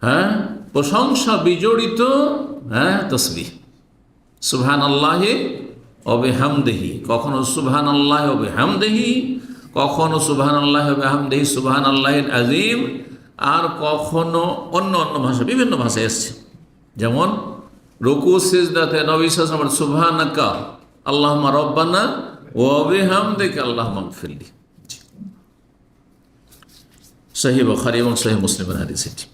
হ্যাঁ, প্রশংসা বিজড়িত, হ্যাঁ, তসবিহ। সুবহানাল্লাহি ওয়া বিহামদিহি, কখনো সুবহানাল্লাহি ওয়া বিহামদিহি, কখনো সুবহানাল্লাহি ওয়া বিহামদিহি সুবহানাল্লাহিল আযীম, আর কখনো অন্য অন্য ভাষা, বিভিন্ন ভাষায় এসছে। যেমন রুকু সিজদাতে নবী সাল্লাল্লাহু আলাইহি ওয়াসাল্লাম সুবহানাকা আল্লাহুম্মা রব্বানা ওয়া বিহামদিকা আল্লাহুম্মা গফিরলি, সহিহ বুখারী এবং সহিহ মুসলিমের হাদিস এটি।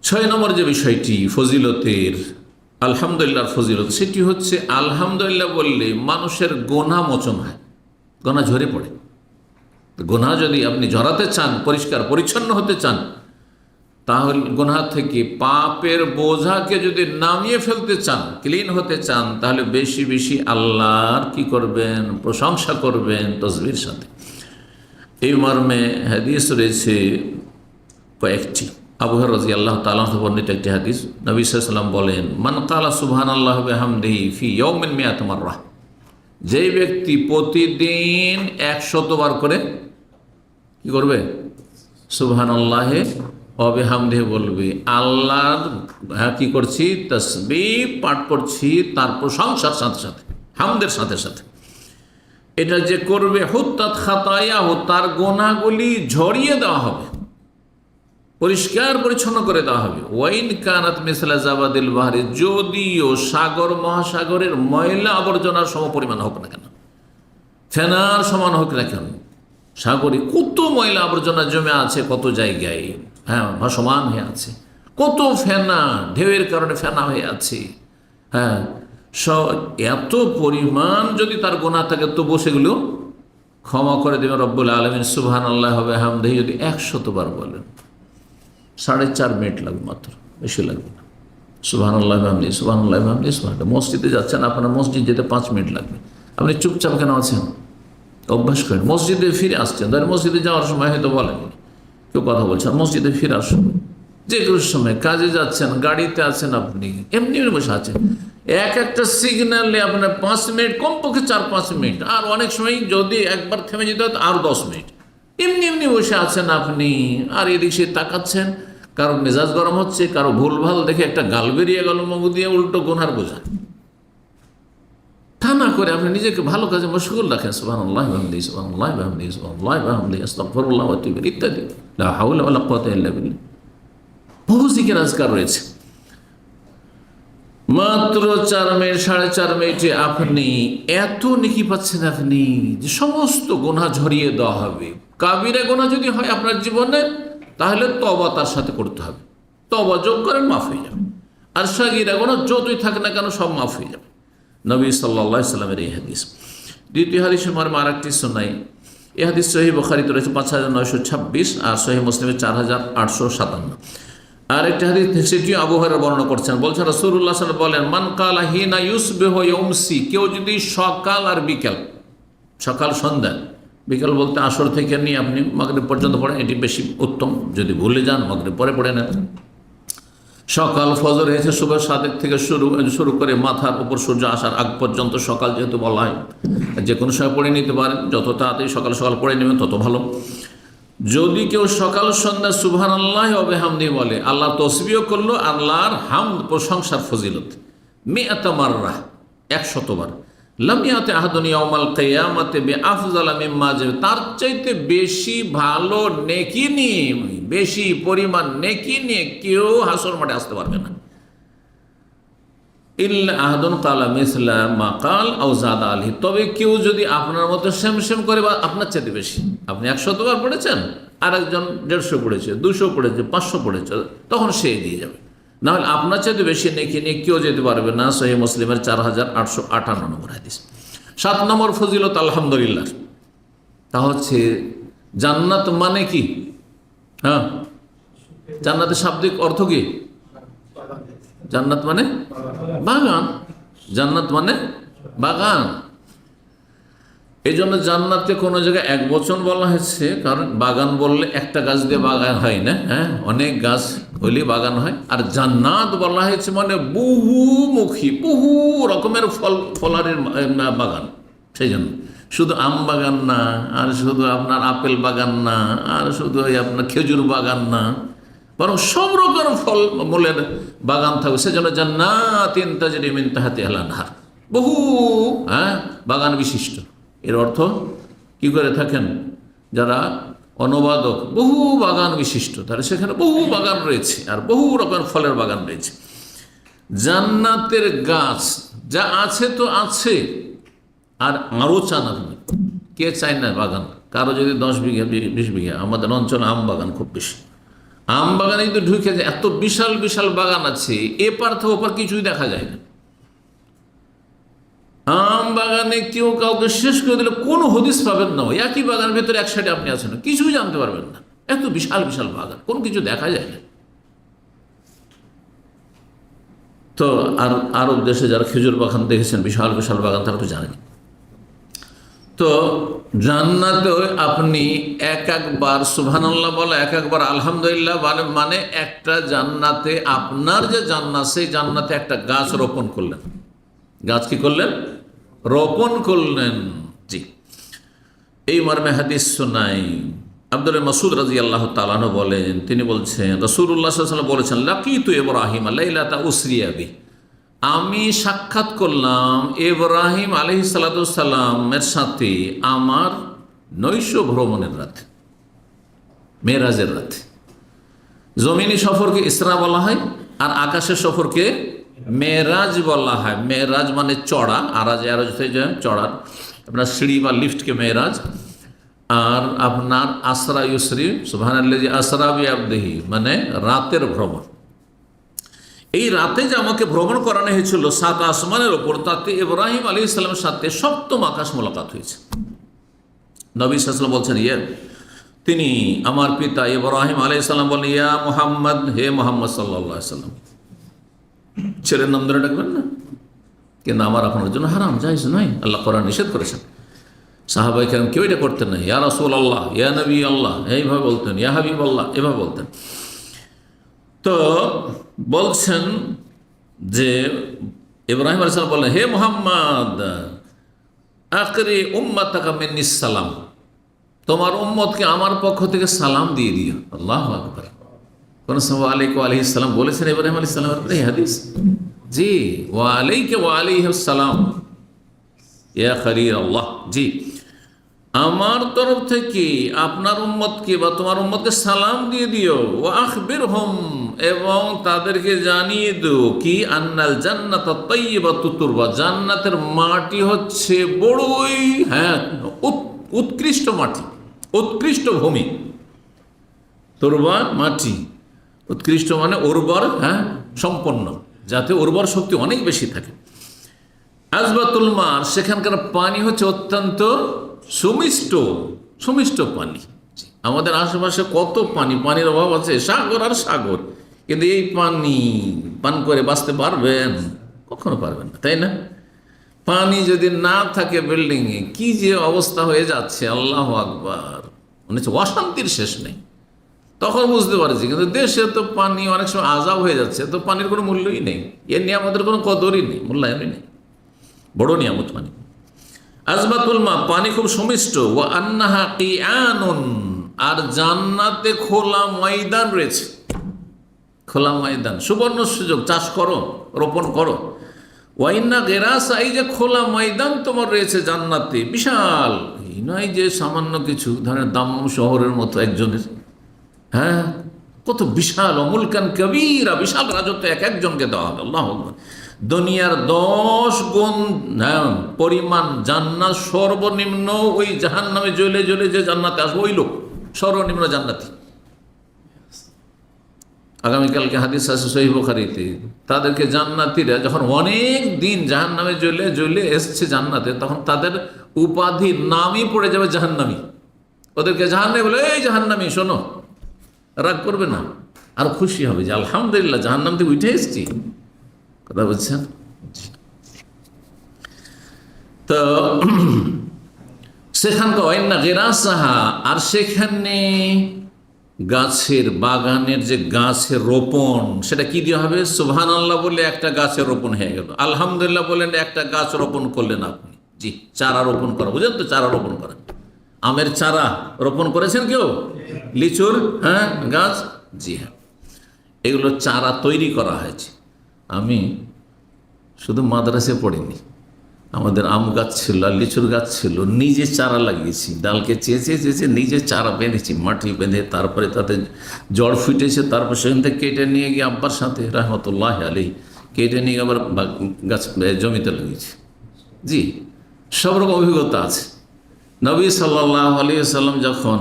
6 নম্বর যে বিষয়টি ফজিলতের, আলহামদুলিল্লাহর ফজিলত, সেটি হচ্ছে আলহামদুলিল্লাহ বললে মানুষের গোনা মোচন হয়, গোনা ঝরে পড়ে। গোনা যদি আপনি ঝরাতে চান, পরিষ্কার পরিচ্ছন্ন হতে চান, তাহলে গোনা থেকে পাপের বোঝাকে যদি নামিয়ে ফেলতে চান, ক্লিন হতে চান, তাহলে বেশি বেশি আল্লাহর কি করবেন? প্রশংসা করবেন তসবির সাথে। এই মর্মে হাদিস রয়েছে কয়েকটি। আবু হুরায়রা রাদিয়াল্লাহু তাআলা আনহু বর্ণিত একটি হাদিস, নবী সাল্লাল্লাহু আলাইহি ওয়াসাল্লাম বলেন, মান ক্বালা সুবহানাল্লাহি ওয়া বিহামদিহি ফি ইয়াউমিন মিআত মাররা, যে ব্যক্তি প্রতিদিন 100 বার করে কি করবে? সুবহানাল্লাহি ওয়া বিহামদিহি বলবে, আল্লাহর কি করছি? তাসবিহ পাঠ করছি তার প্রশংসার সাথে সাথে, হামদের সাথে সাথে। এটা যে করবে, হুত্তাত খাতায়াহু, তার গুনাহগুলি ঝরিয়ে দেওয়া হবে, পরিষ্কার পরিচ্ছন্ন করে দেওয়া হবে। ওয়াইন কানাত মিসলা জাবাদিল বাহরি, যদিও সাগর মহাসাগরের ময়লা আবর্জনার সম পরিমাণ হোক না কেন, ফেনার সমান হোক না কেন। সাগরে কত ময়লা আবর্জনা জমে আছে, কত জায়গায়, হ্যাঁ, ভাসমান হয়ে আছে, কত ফেনা, ঢেউয়ের কারণে ফেনা হয়ে আছে, হ্যাঁ, এত পরিমাণ যদি তার গুনাহ থাকে, তবু সেগুলো ক্ষমা করে দেবেন রব্বুল আলামিন। সুবহানাল্লাহি ওয়া বিহামদিহি যদি 100 বার বলেন, 4.5 মিনিট লাগবে মাত্র, বেশি লাগবে না। সুবহানাল্লাহি ওয়া বিহামদিহি, সুবহানাল্লাহি ওয়া বিহামদিহি, সুবহানাল্লাহ। মসজিদে যাচ্ছেন, আপনার মসজিদ যেতে 5 মিনিট লাগবে, আপনি চুপচাপ কেন আছেন? অভ্যাস করেন। মসজিদে ফিরে আসছেন, ধরেন মসজিদে যাওয়ার সময় হয়তো বলেন, কেউ কথা বলছেন, মসজিদে ফিরে আসুন, যে কোনো সময় কাজে যাচ্ছেন, গাড়িতে আছেন, আপনি এমনি বসে আছেন, একটা সিগন্যালে আপনার 5 মিনিট, কমপক্ষে 4-5 মিনিট, আর অনেক সময় যদি একবার থেমে যেতে হয় আর 10 মিনিট, এমনি এমনি বসে আছেন আপনি, আর এদিক সে তাকাচ্ছেন, কারো মেজাজ গরম হচ্ছে, কারো ভুলভাল দেখে একটা গাল বেরিয়ে গেল মুখ দিয়ে, উল্টো গুনহার বোঝা। তা না করে আপনি নিজেকে ভালো কাজে মশগুল রাখেন। সুবহানাল্লাহি ওয়া বিহামদিহি, সুবহানাল্লাহি ওয়া বিহামদিহি, সুবহানাল্লাহি ওয়া বিহামদিহি, আস্তাগফিরুল্লাহ ওয়া আতুবু ইলাইহি ইত্যাদি। লা হাওলা ওয়া লা কুওয়াতা ইল্লা বিল্লাহ। বহু জিকির আজকার রয়েছে। মাত্র 4 মিনিট, 4.5 মিনিটে আপনি এত নেকি পাচ্ছেন, আপনি যে সমস্ত গুনাহ ঝরিয়ে দেওয়া হবে। কাবিরা গুনাহ যদি হয় আপনার জীবনে, তাহলে তওবা তার সাথে করতে হবে, তওবা যোগ করেন, মাফ হয়ে যাবে। আর সাগীরা গুনাহ যতই থাকে না কেন, সব মাফ হয়ে যাবে। নবী সাল্লাল্লাহু আলাইহি সাল্লামের এই হাদিস। দ্বিতীয় হাদিসের মর্মে আরেকটি শোনাই। এই হাদিস সহিহ বুখারীতে রয়েছে 5926, আর সহিহ মুসলিমে 4857। আর একটা হাদিস, সেটিও আবু হুরায়রা বর্ণনা করছেন, বলছেন রাসূলুল্লাহ সাল্লাল্লাহু আলাইহি ওয়াসাল্লাম বলেন, মান কালা হিনা ইউসবিহু ইয়ামসি, কেউ যদি সকাল আর বিকেল, সকাল সন্ধ্যা, বিকেল বলতে আসর থেকে নিয়ে আপনি মাগরিব পর্যন্ত পড়েন, এটি বেশি উত্তম। যদি ভুলে যান মাগরিব পরে পড়ে নেন। সকাল ফজর হয়েছে সুবহ সাদেক থেকে শুরু করে মাথার উপর সূর্য আসার আগ পর্যন্ত সকাল যেহেতু বলা হয়, যে কোনো সময় পড়ে নিতে পারেন, যত তাড়াতাড়ি সকাল সকাল পড়ে নেবেন তত ভালো। যদি কেউ সকাল সন্ধ্যা সুবহানাল্লাহি ওয়া বিহামদিহি বলে, আল্লাহ তসবিহ করলো, আল্লাহর হামদ প্রশংসার ফজিলত, মিআত মাররা 100 বার, লাম ইয়াতি আহাদুন ইয়াউমাল কিয়ামাতি বিআফযালা মিম্মা, তার চাইতে বেশি ভালো নেকি নিয়ে, বেশি পরিমাণ নেকি নিয়ে কেউ হাসর মাঠে আসতে পারবে না। ইল্লা আহাদুন ক্বালা মিসলা মা ক্বাল আও যাদা আলাইহি, তবে কেউ যদি আপনার মতো সেম সেম করে বা আপনার চাইতে বেশি, আপনি 100 বার পড়েছেন, আর একজন 150 পড়েছে, 200 পড়েছে, 500 পড়েছে, তখন সে দিয়ে যাবে। নাহলে আপনার চাইতে বেশি নেকি নিয়ে কেউ যেতে পারবে না। সহিহ মুসলিমের 4858 নম্বর হাদিস। 7 নম্বর ফজিলত আলহামদুলিল্লাহ, তা হচ্ছে জান্নাত মানে কি? হ্যাঁ, জান্নাতের শাব্দিক অর্থ কি? জান্নাত মানে বাগান, জান্নাত মানে বাগান। এই জন্য জান্নাতকে কোনো জায়গায় এক বচন বলা হয়েছে, কারণ বাগান বললে একটা গাছ দিয়ে বাগান হয় না, হ্যাঁ, অনেক গাছ হলে বাগান হয়। আর জান্নাত বলা হয়েছে মানে বহুমুখী, বহু রকমের ফলারের বাগান। সেই জন্য শুধু আম বাগান না, আর শুধু আপনার আপেল বাগান না, আর শুধু আপনার খেজুর বাগান না, বরং সব রকম ফল মূলের বাগান থাকবে। সেজন্য জান্নাতিন তাজরি মিন তাহতিহাল আনহার, বহু বাগান বিশিষ্ট। এর অর্থ কি করে থাকেন যারা অনুবাদক, বহু বাগান বিশিষ্ট, তাহলে সেখানে বহু বাগান রয়েছে, আর বহু রকম ফলের বাগান রয়েছে। জান্নাতের গাছ যা আছে তো আছে, আর আরও চান আপনি, কে চায় না বাগান? কারো যদি 10 বিঘা 20 বিঘা, আমাদের অঞ্চলে আম বাগান খুব বেশি, আম বাগানে কিন্তু ঢুকে যায়, এত বিশাল বিশাল বাগান আছে, এপার থেকে ওপার কিছুই দেখা যায় না। আম বাগানে কেউ কাউকে শেষ করে দিলে কোনো হদিস পাবেন না, একই বাগানের ভেতরে এক সাইডে আপনি আছেন, কিছুই জানতে পারবেন না, এত বিশাল বিশাল বাগান, কোনো কিছু দেখা যায় না। তো আর আরব দেশে যারা খেজুর বাগান দেখেছেন, বিশাল বিশাল বাগান, তারা তো জানেন। তো জান্নাতে আপনি এক একবার সুবহানাল্লাহ বলা, এক একবার আলহামদুলিল্লাহ মানে একটা জান্নাতে, আপনার যে জান্নাত সেই জান্নাতে একটা গাছ রোপণ করলেন। গাছ কি করলেন? রোপণ করলেন। জি, এই মর্মে হাদিস শোনাই আব্দুল মাসউদ রাদিয়াল্লাহু তাআলা আনহু বলেন, তিনি বলছেন রাসূলুল্লাহ সাল্লাল্লাহু আলাইহি ওয়াসাল্লাম বলেছেন, লাকিতু ইব্রাহিম লাইলাতা উসরিয়া বি, আমি সাক্ষাৎ করলাম ইব্রাহিম আলাইহিস সালাতু ওয়াস সালামের সাথে আমার নৈশ ভ্রমণের রাতে, মেরাজের রাতে। জমিনি সফরকে ইসরা বলা হয়, আর আকাশের সফরকে মেরাজ বলা হয়। মেরাজ মানে চড়া, আরাজ আরাজ হয়ে যায় চড়ার, আপনার সিঁড়ি বা লিফটকে মেরাজ। আর আপনার আসরা ইউসরি সুবহানাল্লাযী আসরা বিআবদিহি মানে রাতের ভ্রমণ। এই রাতে যে আমাকে ভ্রমণ করানো হয়েছিল 7 আসমানের ওপর, তাতে ইব্রাহিম আলাইহিস সালামের সাথে সপ্তম আকাশ মোলাকাত হয়েছে। নবী সাল্লাল্লাহু আলাইহি ওয়াসাল্লাম বলছেন, তিনি আমার পিতা ইব্রাহিম আলাইহিস সালাম বলেন, ইয়া মুহাম্মদ, হে মুহাম্মদ সাল্লাল্লাহু আলাইহি ওয়াসাল্লাম। ছেলের নাম ধরে ডাকবেন না, কিন্তু আমার আপনার জন্য হারাম, জায়েজ নয়, আল্লাহ কোরআন নিষেধ করেছেন। সাহাবায়ে কেরাম কেউ এটা করতেন না, ইয়া রাসূলুল্লাহ, ইয়া নবী আল্লাহ এইভাবে বলতেন, ইয়া হাবিবাল্লাহ এভাবে বলতেন। তো বলছেন যে ইব্রাহিম আলাইহিস সালাম বললেন, হে মুহাম্মদ, আকরি উম্মাতাকা মিন্নিস সালাম, তোমার উম্মতকে আমার পক্ষ থেকে সালাম দিয়ে দিও। আল্লাহু আকবার। কোন সাহাবা আলাইহি আলাইহিস সালাম বলেছেন ইব্রাহিম আলাইহিস সালামের এই হাদিস? জি, ওয়া আলাইকা ওয়া আলাইহিস সালাম ইয়া খলিল আল্লাহ। জি, আমার তরফ থেকে আপনার উম্মতকে বা তোমার উম্মতকে সালাম দিয়ে দিও। ওয়া আখবিরহুম, এবং তাদেরকে জানিয়ে দিও কি, আন্নাল জান্নাত তাইয়্যিবাতুত তুরবা, জান্নাতের মাটি হচ্ছে বড়ই উৎকৃষ্ট মাটি, উৎকৃষ্ট ভূমি। তুরবা মাটি, উৎকৃষ্ট মানে উর্বর, সম্পন্ন, যাতে উর্বর শক্তি অনেক বেশি থাকে। আজবাতুল মা, সেখানকার পানি হচ্ছে অত্যন্ত সুমিষ্ট, সুমিষ্ট পানি। আমাদের আশেপাশে কত পানি, পানির অভাব আছে, সাগর আর সাগর, কিন্তু এই পানি পান করে বাঁচতে পারবেন? কখনো পারবেন না, তাই না? পানি যদি না থাকে বিল্ডিংয়ে, কি যে অবস্থা হয়ে যাচ্ছে, আল্লাহু আকবার, মনে হচ্ছে অশান্তির শেষ নেই। তখন বুঝতে পারছি, কিন্তু দেশে তো পানি অনেক সময় আজাব হয়ে যাচ্ছে, তো পানির কোনো মূল্যই নেই, এর নিয়ে আমাদের কোনো কদরই নেই, মূল্যায়নই নেই। বড় নিয়ামত পানি। আজবাতুল মা, পানি খুব সুমিষ্ট। ওয়া আন্নাহা কিয়ানুন, আর জান্নাতে খোলা ময়দান রয়েছে, খোলা ময়দান, সুবর্ণ সুযোগ, চাষ করো, রোপণ করো। ওয়াইন্না গেরাসা, এই যে খোলা ময়দান তোমার রয়েছে জান্নাতে, বিশাল, এই নয় যে সামান্য কিছু, ধরেন দাম্মাম শহরের মতো একজনের, কত বিশাল, অমুলকান কবীরা, বিশাল রাজত্ব এক একজনকে দেওয়া হবে। আল্লাহু আকবার। দুনিয়ার 10 গুণ পরিমাণ জান্নাত, সর্বনিম্ন ওই জাহান্নামে জ্বলে জ্বলে যে জান্নাতে আসবে ওই লোক সর্বনিম্ন জান্নাতি। আগামীকালকে হাদিস আছে সহিহ বুখারীতে, তাদেরকে জান্নাতীরা যখন অনেক দিন জাহান্নামে জ্বলে জ্বলে এসছে জান্নাতে, তখন তাদের উপাধি, নামই পড়ে যাবে জাহান্নামী। ওদেরকে জাহান্নামী বলে, এই জাহান্নামী শোনো, রাগ করবে না, আর খুশি হবে যে আলহামদুলিল্লাহ জাহান্নাম থেকে উঠে এসেছি। কথা বলছেন? তো সেখানকার ওয়াইন্না গিরাসাহা, আর সেখানে গাছের বাগানের যে গাছের রোপণ, সেটা কি দিয়ে হবে? সুবহানাল্লাহ বলে একটা গাছের রোপণ হয়ে গেল, আলহামদুলিল্লাহ বলেন একটা গাছ রোপণ করলেন আপনি। জি, চারা রোপণ করা, বুঝলেন তো? চারা রোপণ করা, আমের চারা রোপণ করেছেন কেউ? লিচুর গাছ, জি হ্যাঁ, এগুলো চারা তৈরি করা হয়েছে। আমি শুধু মাদ্রাসায় পড়িনি, আমাদের আম গাছ ছিল আর লিচুর গাছ ছিল, নিজে চারা লাগিয়েছি, ডালকে চেঁচে চেঁচে নিজে চারা বেঁধেছি, মাটি বেঁধে, তারপরে তাতে জড় ফুটেছে, তারপর সেখান থেকে কেটে নিয়ে গিয়ে আব্বার সাথে রহমতুল্লাহ আলাইহি কেটে নিয়ে আবার গাছ জমিতে লাগিয়েছি। জি, সব রকম অভিজ্ঞতা আছে। নবী সাল্লাল্লাহু আলাইহি ওয়াসাল্লাম যখন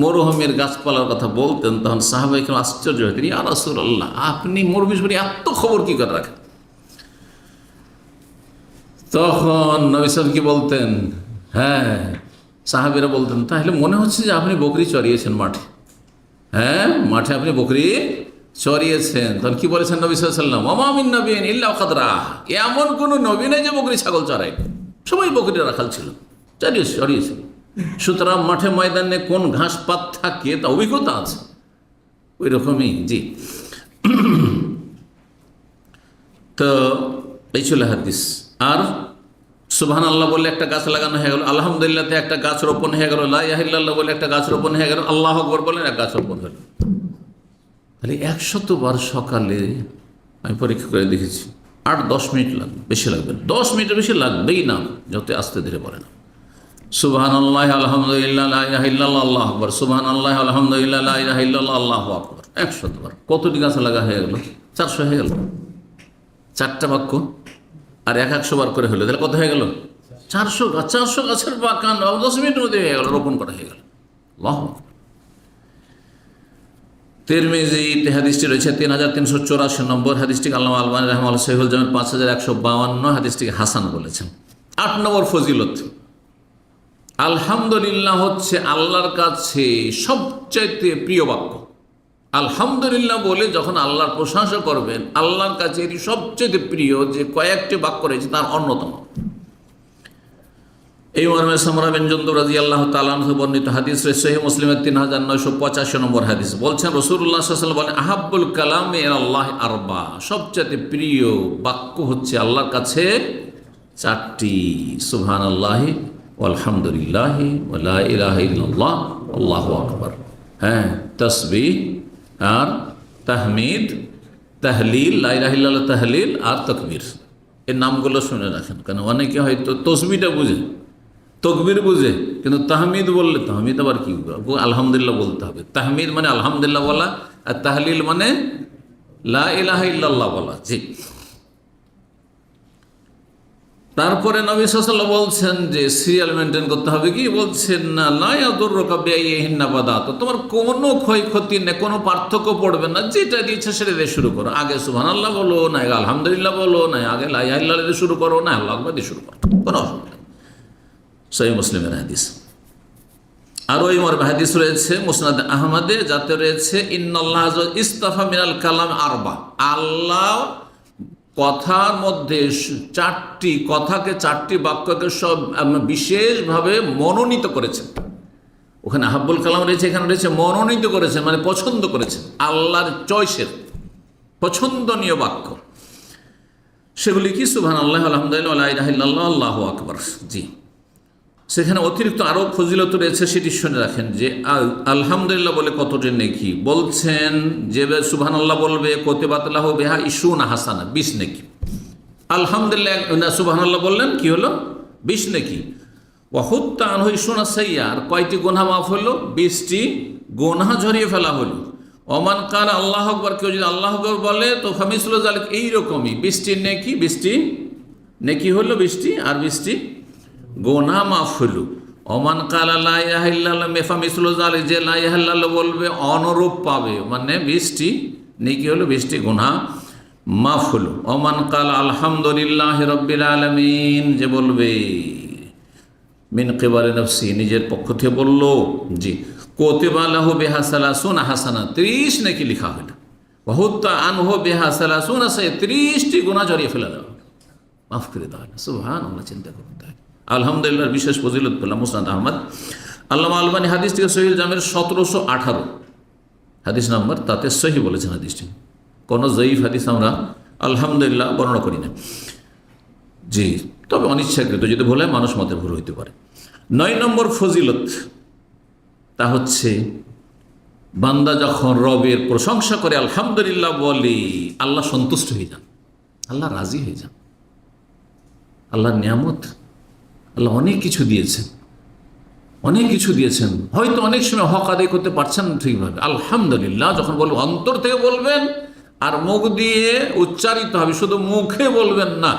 মরুভূমির গাছপালার কথা বলতেন, তখন সাহাবায়ে কেরাম আশ্চর্য হতেন, ইয়া রাসূলুল্লাহ, আপনি মরুভূমির এত খবর কি করে রাখেন? তখন নবী সাল্লাল্লাহু কি বলতেন? সাহাবীরা বলতেন, তাহলে মনে হচ্ছে যে আপনি বকরি চড়িয়েছেন মাঠে, মাঠে আপনি বকরি চড়িয়েছেন। তখন কি বলেছেন নবী সাল্লাল্লাহু আলাইহি ওয়াসাল্লাম? ওয়া মা মিন নাবিয়্যিন ইল্লা ওয়াকাদ রাআ, এমন কোন নবী নেই যে বকরি ছাগল চড়ায়, সবাই বকরি রাখাল ছিল। ছড়িয়েছে। সুতরাং মাঠে ময়দানে কোন ঘাস পাত থাকে তা অভিজ্ঞতা আছে, ওই রকমই। জি, তো এই ছিল হাদিস। আর সুবহানাল্লাহ বলে একটা গাছ লাগানো হয়ে গেল, আলহামদুলিল্লাহতে একটা গাছ রোপণ হয়ে গেল, লা ইলাহা ইল্লাল্লাহ বলে একটা গাছ রোপণ হয়ে গেল, আল্লাহু আকবার বলে এক গাছ রোপণ হলো। তাহলে 100 বার সকালে আমি পরীক্ষা করে দেখেছি 8-10 মিনিট লাগবে, বেশি লাগবে না, 10 মিনিটের বেশি লাগবেই না, যত আস্তে ধীরে পড়ে না। সুবহানাল্লাহ আলহামদুলিল্লাহ লা ইলাহা ইল্লাল্লাহ আল্লাহু আকবার, সুবহানাল্লাহ আলহামদুলিল্লাহ লা ইলাহা ইল্লাল্লাহ আল্লাহু আকবার, 100 বার। কতটি গাছ লাগা হয়ে গেল? 400 হয়ে গেল। 4টা বাক্য আর 100 বার করে হলো, তাহলে কত হয়ে গেল? 400 গাছ। 400 গাছের বাগান 10 মিনিটের মধ্যে হয়ে গেল, রোপণ করা হয়ে গেল। আল্লাহু আকবার। তিরমিজিতে হাদিসটি রয়েছে 3384 নম্বর হাদিসটিকে আল্লামা আলবানী রাহিমাহুল্লাহ সহিহুল জামি 5152 হাদিসটিকে হাসান বলেছেন। 8 নম্বর ফজিলত, আলহামদুলিল্লাহ হচ্ছে আল্লাহর কাছে সবচাইতে প্রিয় বাক্য। আলহামদুলিল্লাহ বলে যখন আল্লাহর প্রশংসা করবেন, আল্লাহর কাছে এটি সবচেয়ে প্রিয় যে কয়েকটি বাক্য রয়েছে তার অন্যতম। এই মর্মে সামরা বিন জুনদুব রাদিয়াল্লাহু তাআলা আনহু বর্ণিত হাদিস রয়েছে সহিহ মুসলিমের 3985 নম্বর হাদিস। বলছেন রাসূলুল্লাহ সাল্লাল্লাহু আলাইহি ওয়াসাল্লাম বলেন, আহাব্বুল কালামি ইলাল্লাহি আরবা, সবচেয়ে প্রিয় বাক্য হচ্ছে আল্লাহর কাছে 4টি, সুবহানাল্লাহি ওয়ালহামদুলিল্লাহি ওয়া লা ইলাহা ইল্লাল্লাহ আল্লাহু আকবার। হ্যাঁ, তাসবিহ আর তাহমিদ, তাহলিল, লা ইলাহা ইল্লাল্লাহ তাহলিল আর তাকবীর। এর নামগুলো শুনে রাখেন, কারণ অনেকে হয়তো তসবিহটা বুঝে, তকবীর বুঝে, কিন্তু তাহমিদ বললে, তাহমিদ আবার কি? আলহামদুলিল্লাহ বলতে হবে। তাহমিদ মানে আলহামদুলিল্লাহ বলা, আর তাহলিল মানে লা ইলাহা ইল্লাল্লাহ বলা। জি। তারপরে নবী সাল্লাল্লাহু আলাইহি ওয়াসাল্লাম বলছেন যে সিরিয়াল মেনটেন করতে হবে। কি বলছেন? না, লা ইয়াদুররুকা বিআইহিন্না বাদাত, তোমার কোনো ক্ষয়ক্ষতি নেই, কোনো পার্থক্য পড়বে না, যেটা দিয়েছে সেটা দিয়ে শুরু করো। আগে সুবহানাল্লাহ বলো, না আগে আলহামদুলিল্লাহ বলো, না আগে লা ইলাহা ইল্লাল্লাহ দিয়ে শুরু করো, না আল্লাহু আকবার দিয়ে শুরু করো, কোনো অসুবিধা নেই। সহিহ মুসলিমের হাদিস। আরও এই মর্মে হাদিস রয়েছে মুসনাদ আহমদে, যাতে রয়েছে ইন্নাল্লাহ ইস্তাফা মিনাল কালাম আরবা, আল্লাহ কথার মধ্যে 4টি কথাকে, 4টি বাক্যকে সব বিশেষভাবে মনোনীত করেছেন। ওখানে আহাব্বুল কালাম রয়েছে, এখানে রয়েছে মনোনীত করেছেন, মানে পছন্দ করেছেন, আল্লাহর চয়েসের পছন্দনীয় বাক্য। সেগুলি কি? সুবহানাল্লাহ আলহামদুলিল্লাহ লা ইলাহা ইল্লাল্লাহ আল্লাহু আকবার। জি, সেখানে অতিরিক্ত আরও ফজিলত রয়েছে, সেটি শুনে রাখেন যে আলহামদুলিল্লাহ বলে কতটি নেকি। বলছেন যে সুবহানাল্লাহ বলবে কুতিবাত লাহু বিহা 20 হাসানা, 20 নেকি। আলহামদুলিল্লাহ সুবহানাল্লাহ বললেন, কি হলো? 20 নেকি। ওয়া হুত্তা আনহু 20 সাইয়্যা, আর কয়টি গুনাহ মাফ হলো? 20টি গুনাহ ঝরিয়ে ফেলা হলো। ওমান কাল আল্লাহু আকবার, কেউ যদি আল্লাহু আকবার বলে তো ফামিসলু যালিক, এইরকমই 20টি নেকি, 20টি নেকি হলো 20টি, আর 20টি গোনা মাফ হইল। ওমান কালা লা ইলাহা ইল্লাল্লাহ ফামিসলু যালিক, যে লা ইলাহা ইল্লাল্লাহ বলবে অনুরূপ পাবে, মানে 20টি নেকি হলো, 20টি গোনা মাফ হলো। ওমান কালা আলহামদুলিল্লাহি রাব্বিল আলামিন, যে বলবে মিন কিবালি নফসি, নিজের পক্ষ থেকে বললো, জি, কুতিবা লাহু বিহা 30 হাসানা, 30 নেকি লিখা হইল। ওয়া হুত্তা আনহু বিহা 30 সাইয়্যা, 30টি গুনাহ ঝরিয়ে ফেলা দাও, মাফ করে দেওয়া হলো। সুবহানাল্লাহ, চিন্তা করতে হয়। আলহামদুলিল্লাহর বিশেষ ফজিলত পেলাম মুসনাদ আহমদ। আল্লামা আলবানী হাদিসটিকে সহিহুল জামির 1718 হাদিস নাম্বার, তাতে সহি বলেছেন হাদিসটি। কোনো জয়ীফ হাদিস আমরা আলহামদুলিল্লাহ বর্ণনা করি না। জি, তবে অনিচ্ছাকৃত যদি ভুল হয়, মানুষ মতে ভুল হইতে পারে। 9 নম্বর ফজিলত, তা হচ্ছে বান্দা যখন রবের প্রশংসা করে আলহামদুলিল্লাহ বলে, আল্লাহ সন্তুষ্ট হয়ে যান, আল্লাহ রাজি হয়ে যান। আল্লাহর নিয়ামত, আল্লাহ অনেক কিছু দিয়েছেন, অনেক কিছু দিয়েছেন, হয়তো অনেক সময় হক আদায় করতে পারছেন না ঠিকভাবে। আলহামদুলিল্লাহ যখন বলবেন, অন্তর থেকে বলবেন, আর মুখ দিয়ে উচ্চারিত হবে, শুধু মুখে বলবেন না,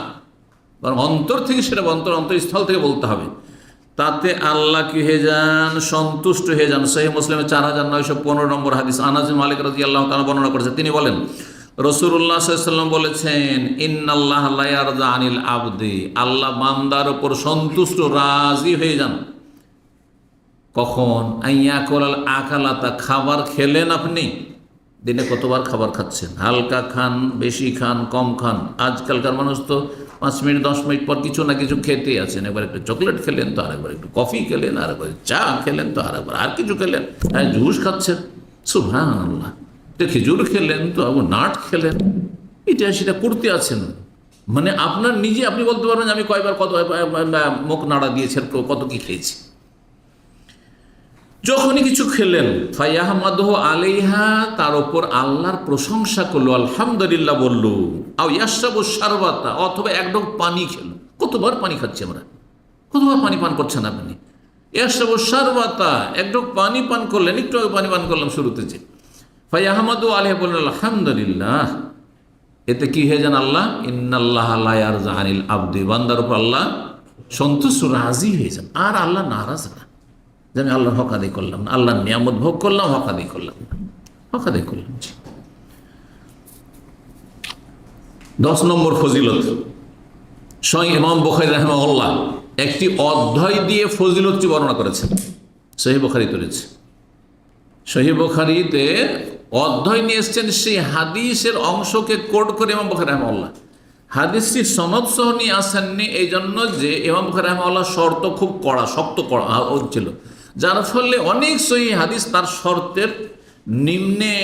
বরং অন্তর থেকে সেটা অন্তরস্থল থেকে বলতে হবে। তাতে আল্লাহ কি হয়ে যান? সন্তুষ্ট হয়ে যান। সহিহ মুসলিমের 4915 নম্বর হাদিস, আনাস বিন মালিক রাদিয়াল্লাহু তাআলা বর্ণনা করেছেন। তিনি বলেন, রাসূলুল্লাহ সাল্লাল্লাহু আলাইহি ওয়াসাল্লাম বলেছেন, ইন্নাল্লাহা লা ইয়ারদা আনিল আবদি, আল্লাহ বান্দার উপর সন্তুষ্ট, রাজি হয়ে যান। কখন? আইয়াকুল আকালাতা, খাবার খেলেন আপনি, দিনে কতবার খাবার খাচ্ছেন? হালকা খান, বেশি খান, কম খান? আজকালকার মানুষ তো 5 মিনিট 10 মিনিট পর কিছু না কিছু খেতেই আছেন। একবার একটু চকলেট খেলেন, তো আরেকবার একটু কফি খেলেন, আরেকবার চা খেলেন, তো আরেকবার আর কিছু খেলেন, হ্যাঁ জুস খাচ্ছেন, সুবহানাল্লাহ। তো খেজুর খেলেন, তো নাট খেলেন, এটা সেটা করতে আছেন। মানে আপনার নিজে আপনি বলতে পারবেন আমি কয়বার কত মুখ নাড়া দিয়েছি, কত কি খেয়েছি। যখনই কিছু খেলেন ফায়াহমাদহু আলাইহা, তার উপর আল্লাহর প্রশংসা করলো, আলহামদুলিল্লাহ বললো। আও ইয়াশরাবু শারবাতা, অথবা এক ঢোক পানি খেলো। কতবার পানি খাচ্ছি আমরা, কতবার পানি পান করছেন আপনি? ইয়াশরাবু শারবাতা, এক ঢোক পানি পান করলেন, একটু আগে পানি পান করলাম শুরুতে। যে ফায়াহমাদু আলাইহা বললেন আলহামদুলিল্লাহ, এতে কি হয়ে যান? আল্লাহ ইন্নাল্লাহ লা ইয়ারযা আনিল আবদি, বান্দার উপর আল্লাহ সন্তুষ্ট রাজি হয়ে যান, আর আল্লাহ নারাজ না যে আমি আল্লাহর হক আদায় করলাম না, আল্লাহর নিয়ামত ভোগ করলাম, হক আদায় করলাম না, হক আদায় করলাম। 10 নম্বর ফজিলত, স্বয়ং ইমাম বুখারী রাহিমাহুল্লাহ একটি অধ্যায় দিয়ে ফজিলতটি বর্ণনা করেছেন। সহিহ বুখারীতে রয়েছে, সহিহ বুখারীতে অধ্যায় নিয়ে এসছেন, সেই হাদিসের অংশকে কোট করে ইমাম বুখারী রাহিমাহুল্লাহ হাদিসটি সনদ সহ নিয়ে আসেননি, এই জন্য যে ইমাম বুখারী রাহিমাহুল্লাহ শর্ত খুব কড়া, শক্ত কড়া ছিল, যার ফলে অনেক সহিহ হাদিস তার শর্তের নিম্নে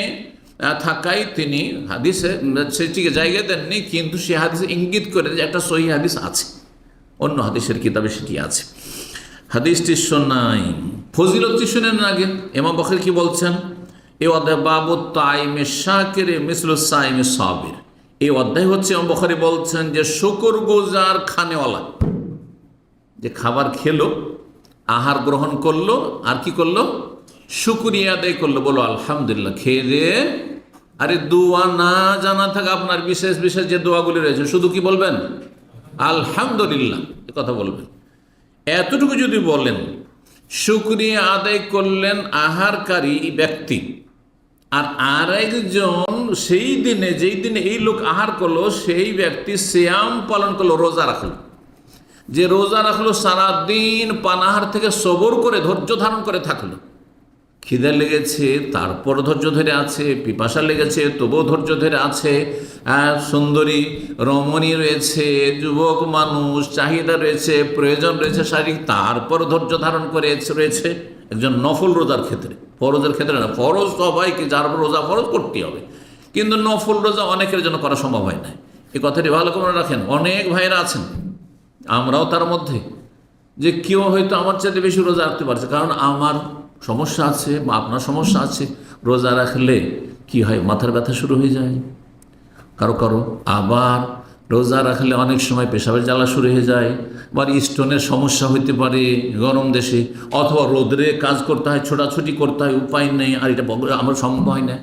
থাকায় তিনি হাদিসে সেটিকে জায়গা দেননি, কিন্তু সে হাদিসে ইঙ্গিত করে যে একটা সহিহ হাদিস আছে, অন্য হাদিসের কিতাবে সেটি আছে। হাদিসটি শোনাই, ফজিলতটি শুনেন আগে। ইমাম বুখারী কি বলছেন? এই অধ্যায় বাবু তাইমে শাকিরে মিসলু সাইমে সাবির, এই অধ্যায় হচ্ছে ইমাম বুখারী বলছেন যে শুকরগুজার খানেওয়ালা, যে খাবার খেলো, আহার গ্রহণ করলো, আর কি করলো? শুকরিয়া আদায় করলো, বলো আলহামদুলিল্লাহ। খেয়ে দিয়ে আরে দোয়া না জানা থাকে আপনার, বিশেষ বিশেষ যে দোয়াগুলি রয়েছে, শুধু কি বলবেন? আলহামদুলিল্লাহ, এ কথা বলবেন। এতটুকু যদি বলেন, শুকরিয়া আদায় করলেন আহারকারী ব্যক্তি, আর আরেকজন সেই দিনে, যেই দিনে এই লোক আহার করলো, সেই ব্যক্তি সিয়াম পালন করলো, রোজা রাখলো। যে রোজা রাখলো, সারাদিন পানাহার থেকে সবর করে ধৈর্য ধারণ করে থাকলো, খিদে লেগেছে তারপর ধৈর্য ধরে আছে, পিপাসা লেগেছে তবুও ধৈর্য ধরে আছে, সুন্দরী রমণী রয়েছে, যুবক মানুষ, চাহিদা রয়েছে, প্রয়োজন রয়েছে শারীরিক, তারপর ধৈর্য ধারণ করে রয়েছে। একজন নফল রোজার ক্ষেত্রে, ফরজের ক্ষেত্রে না, ফরজ সবাইকে, যার রোজা ফরজ করতে হবে, কিন্তু নফল রোজা অনেকের জন্য করা সম্ভব হয় না। এই কথাটি ভালো করে রাখেন। অনেক ভাইরা আছেন, আমরাও তার মধ্যে, যে কেউ হয়তো আমার চাইতে বেশি রোজা রাখতে পারছে, কারণ আমার সমস্যা আছে বা আপনার সমস্যা আছে। রোজা রাখলে কি হয়? মাথার ব্যথা শুরু হয়ে যায় কারো কারো, আবার রোজা রাখলে অনেক সময় পেশাবের জ্বালা শুরু হয়ে যায়, বা স্টোনের সমস্যা হইতে পারে গরম দেশে, অথবা রোদরে কাজ করতে হয়, ছোটাছুটি করতে হয়, উপায় নেই, আর এটা আমার সম্ভব হয় না।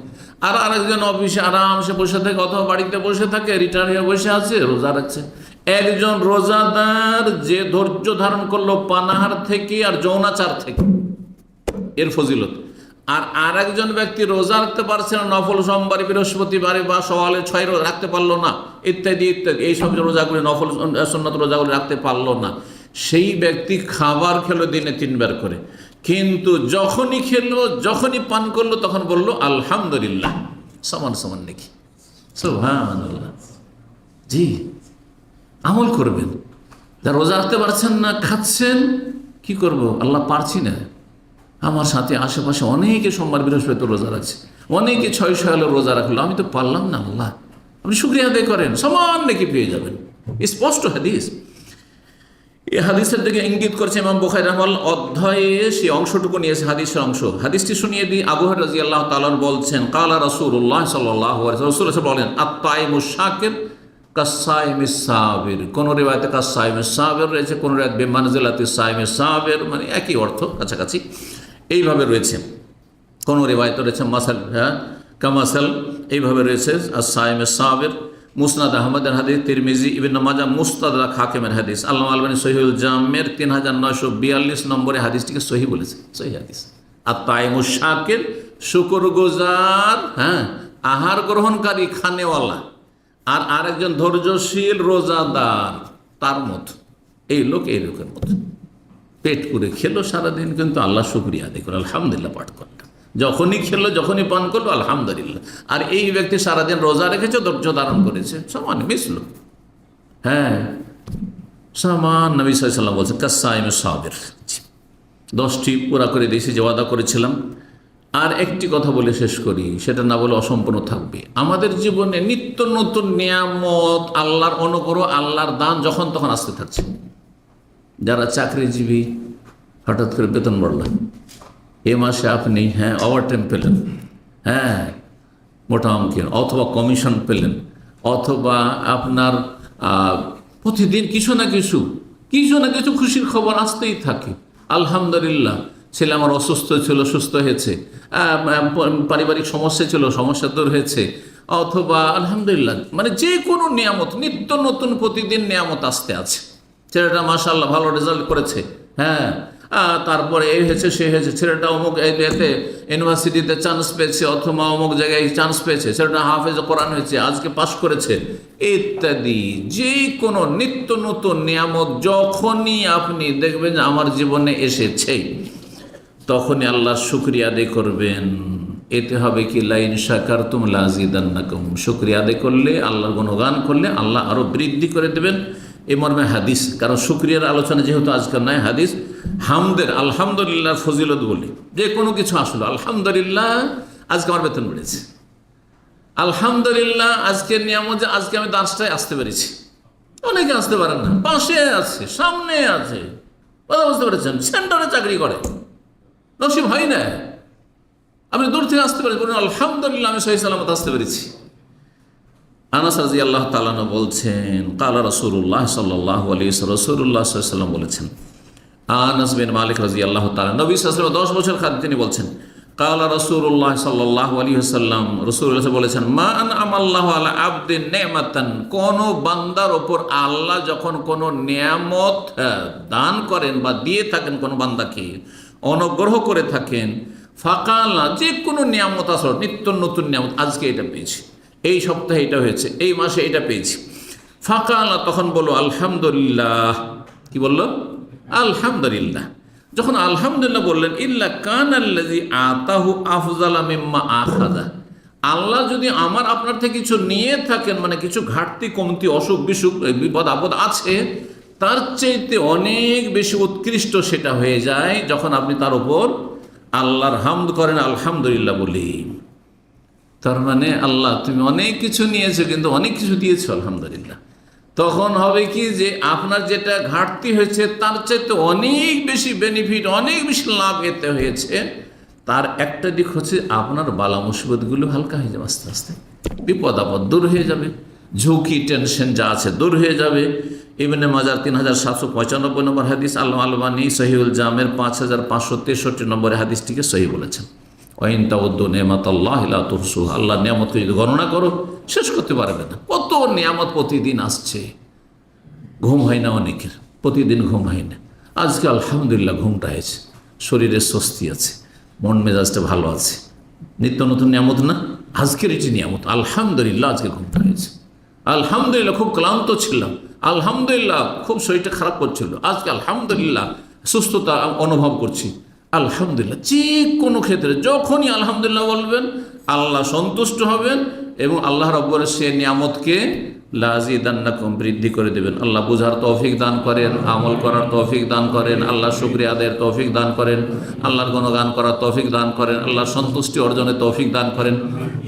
আর আরেকজন অফিসে আরামসে বসে থাকে, অথবা বাড়িতে বসে থাকে, রিটায়ার হয়ে বসে আছে, রোজা রাখছে। একজন রোজাদার যে ধৈর্য ধারণ করলো পানাহার থেকে আর যৌনাচার থেকে, এর ফজিলত। আর আরেকজন ব্যক্তি রোজা রাখতে পারছে না, নফল সোমবারে, বৃহস্পতিবারে বা সওয়ালে 6 রোজা রাখতে পারলো না, ইত্যাদি ইত্যাদি, এইসব রোজাগুলি, নফল সুন্নাত রোজাগুলি রাখতে পারলো না। সেই ব্যক্তি খাবার খেলো দিনে 3 বার করে, কিন্তু যখনই খেলো, যখনই পান করলো, তখন বললো আলহামদুলিল্লাহ, সমান সমান নাকি? সুবহানাল্লাহ। জি, আমল করবেন। যা রোজা রাখতে পারছেন না, খাচ্ছেন, কি করব? আল্লাহ পারছি না। আমার সাথে আশেপাশে অনেকে সোমবার বৃহস্পতি রোজা রাখছে, অনেকে 6 রোজা রাখলো, আমি তো পারলাম না। আল্লাহ, আপনি শুকরিয়া আদায় করেন, সমান নাকি পেয়ে যাবেন। স্পষ্ট হাদিস। এই হাদিসের দিকে ইঙ্গিত করছে ইমাম বুখারী রাহিমাহুল্লাহ অধ্যায়ে সেই অংশটুকু নিয়েছে, হাদিসের অংশ। হাদিসটি শুনিয়ে দিই। আবু হুরায়রা রাদিয়াল্লাহু তাআলা বলছেন, কালা রাসূলুল্লাহ সাল্লাল্লাহু আলাইহি ওয়াসাল্লাম বলেন, আত-তাইমুশ শাকির কাস-সাইমিস সাবির। কোন রিওয়ায়াতে কাস-সাইমিস সাবির রয়েছে, কোন রিওয়ায়াত বিমানজিলাতিস সাইমিস সাবির, মানে একই অর্থ, কাছাকাছি এইভাবে রয়েছে। কোন রিওয়ায়াতে রয়েছে মাসাল, কামাসাল, এইভাবে রয়েছে আস-সাইমিস সাবির। মুসনাদ আহমদের হাদিস, তিরমিজি, ইবনে মাজাহ, মুস্তাদরাক হাকিমের হাদিস, আল্লামা আলবানী সহিহুল জামের 3942 নম্বরে হাদিসটিকে সহি বলেছে, সহি হাদিস। আর তাইমুশ শাকির, শুকরগুজার, আহার গ্রহণকারী, খানেওয়ালা, আর আরেকজন ধৈর্যশীল রোজাদার, তার মতো, এই লোকের মতো পেট করে খেলো সারাদিন, কিন্তু আল্লাহ শুকরিয়া আদায় করে আলহামদুলিল্লাহ পাঠ করলো, যখনই খেলো, যখনই পান করলো, আলহামদুলিল্লাহ। আর এই ব্যক্তি সারাদিন রোজা রেখেছে, ধৈর্য ধারণ করেছে, সমান মিশলো। হ্যাঁ, সমান। নবী সাল্লাল্লাহু আলাইহি ওয়াসাল্লাম বলছেন কাসসাইমুস সাবির, 10টি পুরা করে দিয়েছি যে ওয়াদা করেছিলাম। আর একটি কথা বলে শেষ করি, সেটা না বলে অসম্পূর্ণ থাকবে। আমাদের জীবনে নিত্য নতুন নিয়ামত, আল্লাহর অনুগ্রহ, আল্লাহর দান যখন তখন আসতে থাকছে। যারা চাকরিজীবী, হঠাৎ করে বেতন বাড়লেন, এ মাসে আপনি ওভারটাইম পেলেন, মোটা অঙ্কের, অথবা কমিশন পেলেন, অথবা আপনার প্রতিদিন কিছু না কিছু খুশির খবর আসতেই থাকে। আলহামদুলিল্লাহ, ছেলে আমার অসুস্থ ছিল, সুস্থ হয়েছে, পারিবারিক সমস্যা ছিল, সমস্যা দূর হয়েছে, অথবা আলহামদুলিল্লাহ, মানে যে কোনো নিয়ামত, নিত্য নতুন প্রতিদিন নিয়ামত আসতে আছে। ছেলেটা মাশাআল্লাহ ভালো রেজাল্ট করেছে, তারপরে এই হয়েছে, সে হয়েছে, ছেলেটা অমুক এতে ইউনিভার্সিটিতে চান্স পেয়েছে, অথবা অমুক জায়গায় চান্স পেয়েছে, ছেলেটা হাফেজ কোরআন হয়েছে, আজকে পাশ করেছে, ইত্যাদি। যে কোনো নিত্য নতুন নিয়ামত যখনই আপনি দেখবেন যে আমার জীবনে এসেছে, তখনই আল্লাহর শুকরিয়া আদায় করবেন। এতে হবে কি, লাইন শাকারতুম লাযিদান্নাকুম, শুকরিয়া আদায় করলে, আল্লাহর গুণগান করলে আল্লাহ আরো বৃদ্ধি করে দেবেন। এ মর্মে হাদিস, কারণ শুকরিয়ার আলোচনা যেহেতু আজকাল নয়, হাদিস হামদের, আলহামদুলিল্লাহ ফজিলত বলি। যে কোনো কিছু আসলো, আলহামদুলিল্লাহ আজকে আমার বেতন বেড়েছে, আলহামদুলিল্লাহ আজকের নিয়ামত যে আজকে আমি দাসটায় আসতে পেরেছি। অনেকে আসতে পারেন না, পাশে আছে, সামনে আছে, কথা বুঝতে পেরেছেন, সেন্টারে চাকরি করে, নসিব হয় না, আপনি দূর থেকে আসতে পেরেছেন, বলুন আলহামদুলিল্লাহ আমি সহি সালামত আসতে পেরেছি। আনাস রাদিয়াল্লাহু তাআলা বলছেন, ক্বালা রাসূলুল্লাহ সাল্লাল্লাহু আলাইহি ওয়াসাল্লাম, রাসূলুল্লাহ সাল্লাল্লাহু আলাইহি ওয়াসাল্লাম বলেছেন, আনাস বিন মালিক রাদিয়াল্লাহু তাআলা, নবী সাল্লাল্লাহু আলাইহি ওয়াসাল্লাম 10 বছর খাদ্য তিনি বলছেন, ক্বালা রাসূলুল্লাহ সাল্লাল্লাহু আলাইহি ওয়াসাল্লাম, রাসূলুল্লাহ বলেছেন, মা আনআমাল্লাহু আলা আবদিন নি'মাতান, কোন বান্দার ওপর আল্লাহ যখন কোন নিয়ামত দান করেন বা দিয়ে থাকেন, কোন বান্দাকে অনুগ্রহ করে থাকেন, ফাকালা, যে কোনো নিয়ামত আসল, নিত্য নতুন নিয়ামত, আজকে এটা পেয়েছি, এই সপ্তাহে এটা হয়েছে, এই মাসে এটা পেয়েছি, ফাকালা, তখন বলো আলহামদুলিল্লাহ। কি বললো? আলহামদুলিল্লাহ। যখন আলহামদুলিল্লাহ বললেন, ইল্লা কানাল্লাযী আতাহু আফযালা মিম্মা আখাযা, আল্লাহ যদি আমার আপনার থেকে কিছু নিয়ে থাকেন, মানে কিছু ঘাটতি কমতি, অসুখ বিসুখ, বিপদ আপদ আছে, তার চাইতে অনেক বেশি উৎকৃষ্ট সেটা হয়ে যায় যখন আপনি তার উপর আল্লাহর হামদ করেন, আলহামদুলিল্লাহ বলি। তার মানে আল্লাহ তুমি অনেক কিছু নিয়েছো, কিন্তু অনেক কিছু দিয়েছো, আলহামদুলিল্লাহ। তখন হবে কি, যে আপনার যেটা ঘাটতি হয়েছে তার চাইতে অনেক বেশি বেনিফিট, অনেক বেশি লাভ এতে হয়েছে। তার একটা দিক হচ্ছে আপনার বালা মুসিবতগুলো হালকা হয়ে যাবে, আস্তে আস্তে বিপদ আপদ দূর হয়ে যাবে, ঝুঁকি টেনশন যা আছে দূর হয়ে যাবে। ইবনে মাজার 3795 নম্বর হাদিস, আল্লাহ আলবানী সহিউল জামের 5563 নম্বরে হাদিসটিকে সহি বলেছেন। ওয়াইন তাউদ্দু নি'মাতাল্লাহি লা তুহসুহা, আল্লাহর নিয়ামতকে যদি গণনা করো শেষ করতে পারবে না। কত নিয়ামত প্রতিদিন আসছে, ঘুম হয় না অনেকের, প্রতিদিন ঘুম হয় না। আজকে আলহামদুলিল্লাহ ঘুমটা হয়েছে, শরীরে স্বস্তি আছে, মন মেজাজটা ভালো আছে, নিত্য নতুন নিয়ামত না, আজকের এটি নিয়ামত, আলহামদুলিল্লাহ আজকে ঘুমটা হয়েছে, আলহামদুলিল্লাহ খুব ক্লান্ত ছিলাম, আলহামদুলিল্লাহ খুব শরীরটা খারাপ করছিল, আজকে আলহামদুলিল্লাহ সুস্থতা অনুভব করছি, আলহামদুলিল্লাহ। যে কোনো ক্ষেত্রে যখনই আলহামদুলিল্লাহ বলবেন, আল্লাহ সন্তুষ্ট হবেন এবং আল্লাহ রাব্বুল সে নিয়ামতকে লাযিদান্নাকুম, বৃদ্ধি করে দেবেন। আল্লাহ বুঝার তৌফিক দান করেন, আমল করার তৌফিক দান করেন, আল্লাহ শুকরিয়া আদায়ের তৌফিক দান করেন, আল্লাহর গুণগান করার তৌফিক দান করেন, আল্লাহর সন্তুষ্টি অর্জনের তৌফিক দান করেন।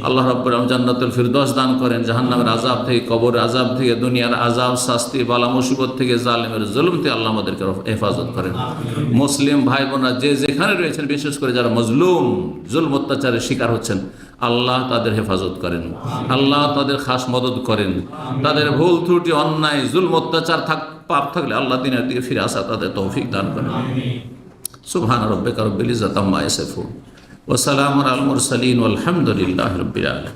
আল্লাহ রাব্বুল আলামিন জান্নাতুল ফিরদৌস দান করেন, জাহান্নামের আযাব থেকে, কবরের আযাব থেকে, দুনিয়ার আযাব শাস্তি, বালা মুসিবত থেকে, জালিমের জুলুম থেকে আল্লাহ আমাদেরকে হেফাজত করেন। মুসলিম ভাই বোনরা যে যেখানে রয়েছেন, বিশেষ করে যারা মজলুম, জুলম অত্যাচারের শিকার হচ্ছেন, আল্লাহ তাদের হেফাজত করেন, আল্লাহ তাদের খাস মদত করেন। তাদের ভুল ত্রুটি, অন্যায়, জুলম অত্যাচার পাপ থাকলে আল্লাহ দিনের দিকে ফিরে আসা তাদের তৌফিক দান করেন। সুবহান রাব্বিকা রাব্বিল ইজ্জাতি আম্মা ইয়াসিফুন ওয়া সালামুন আলাল মুরসালিন ওয়াল হামদুলিল্লাহি রাব্বিল আলামিন।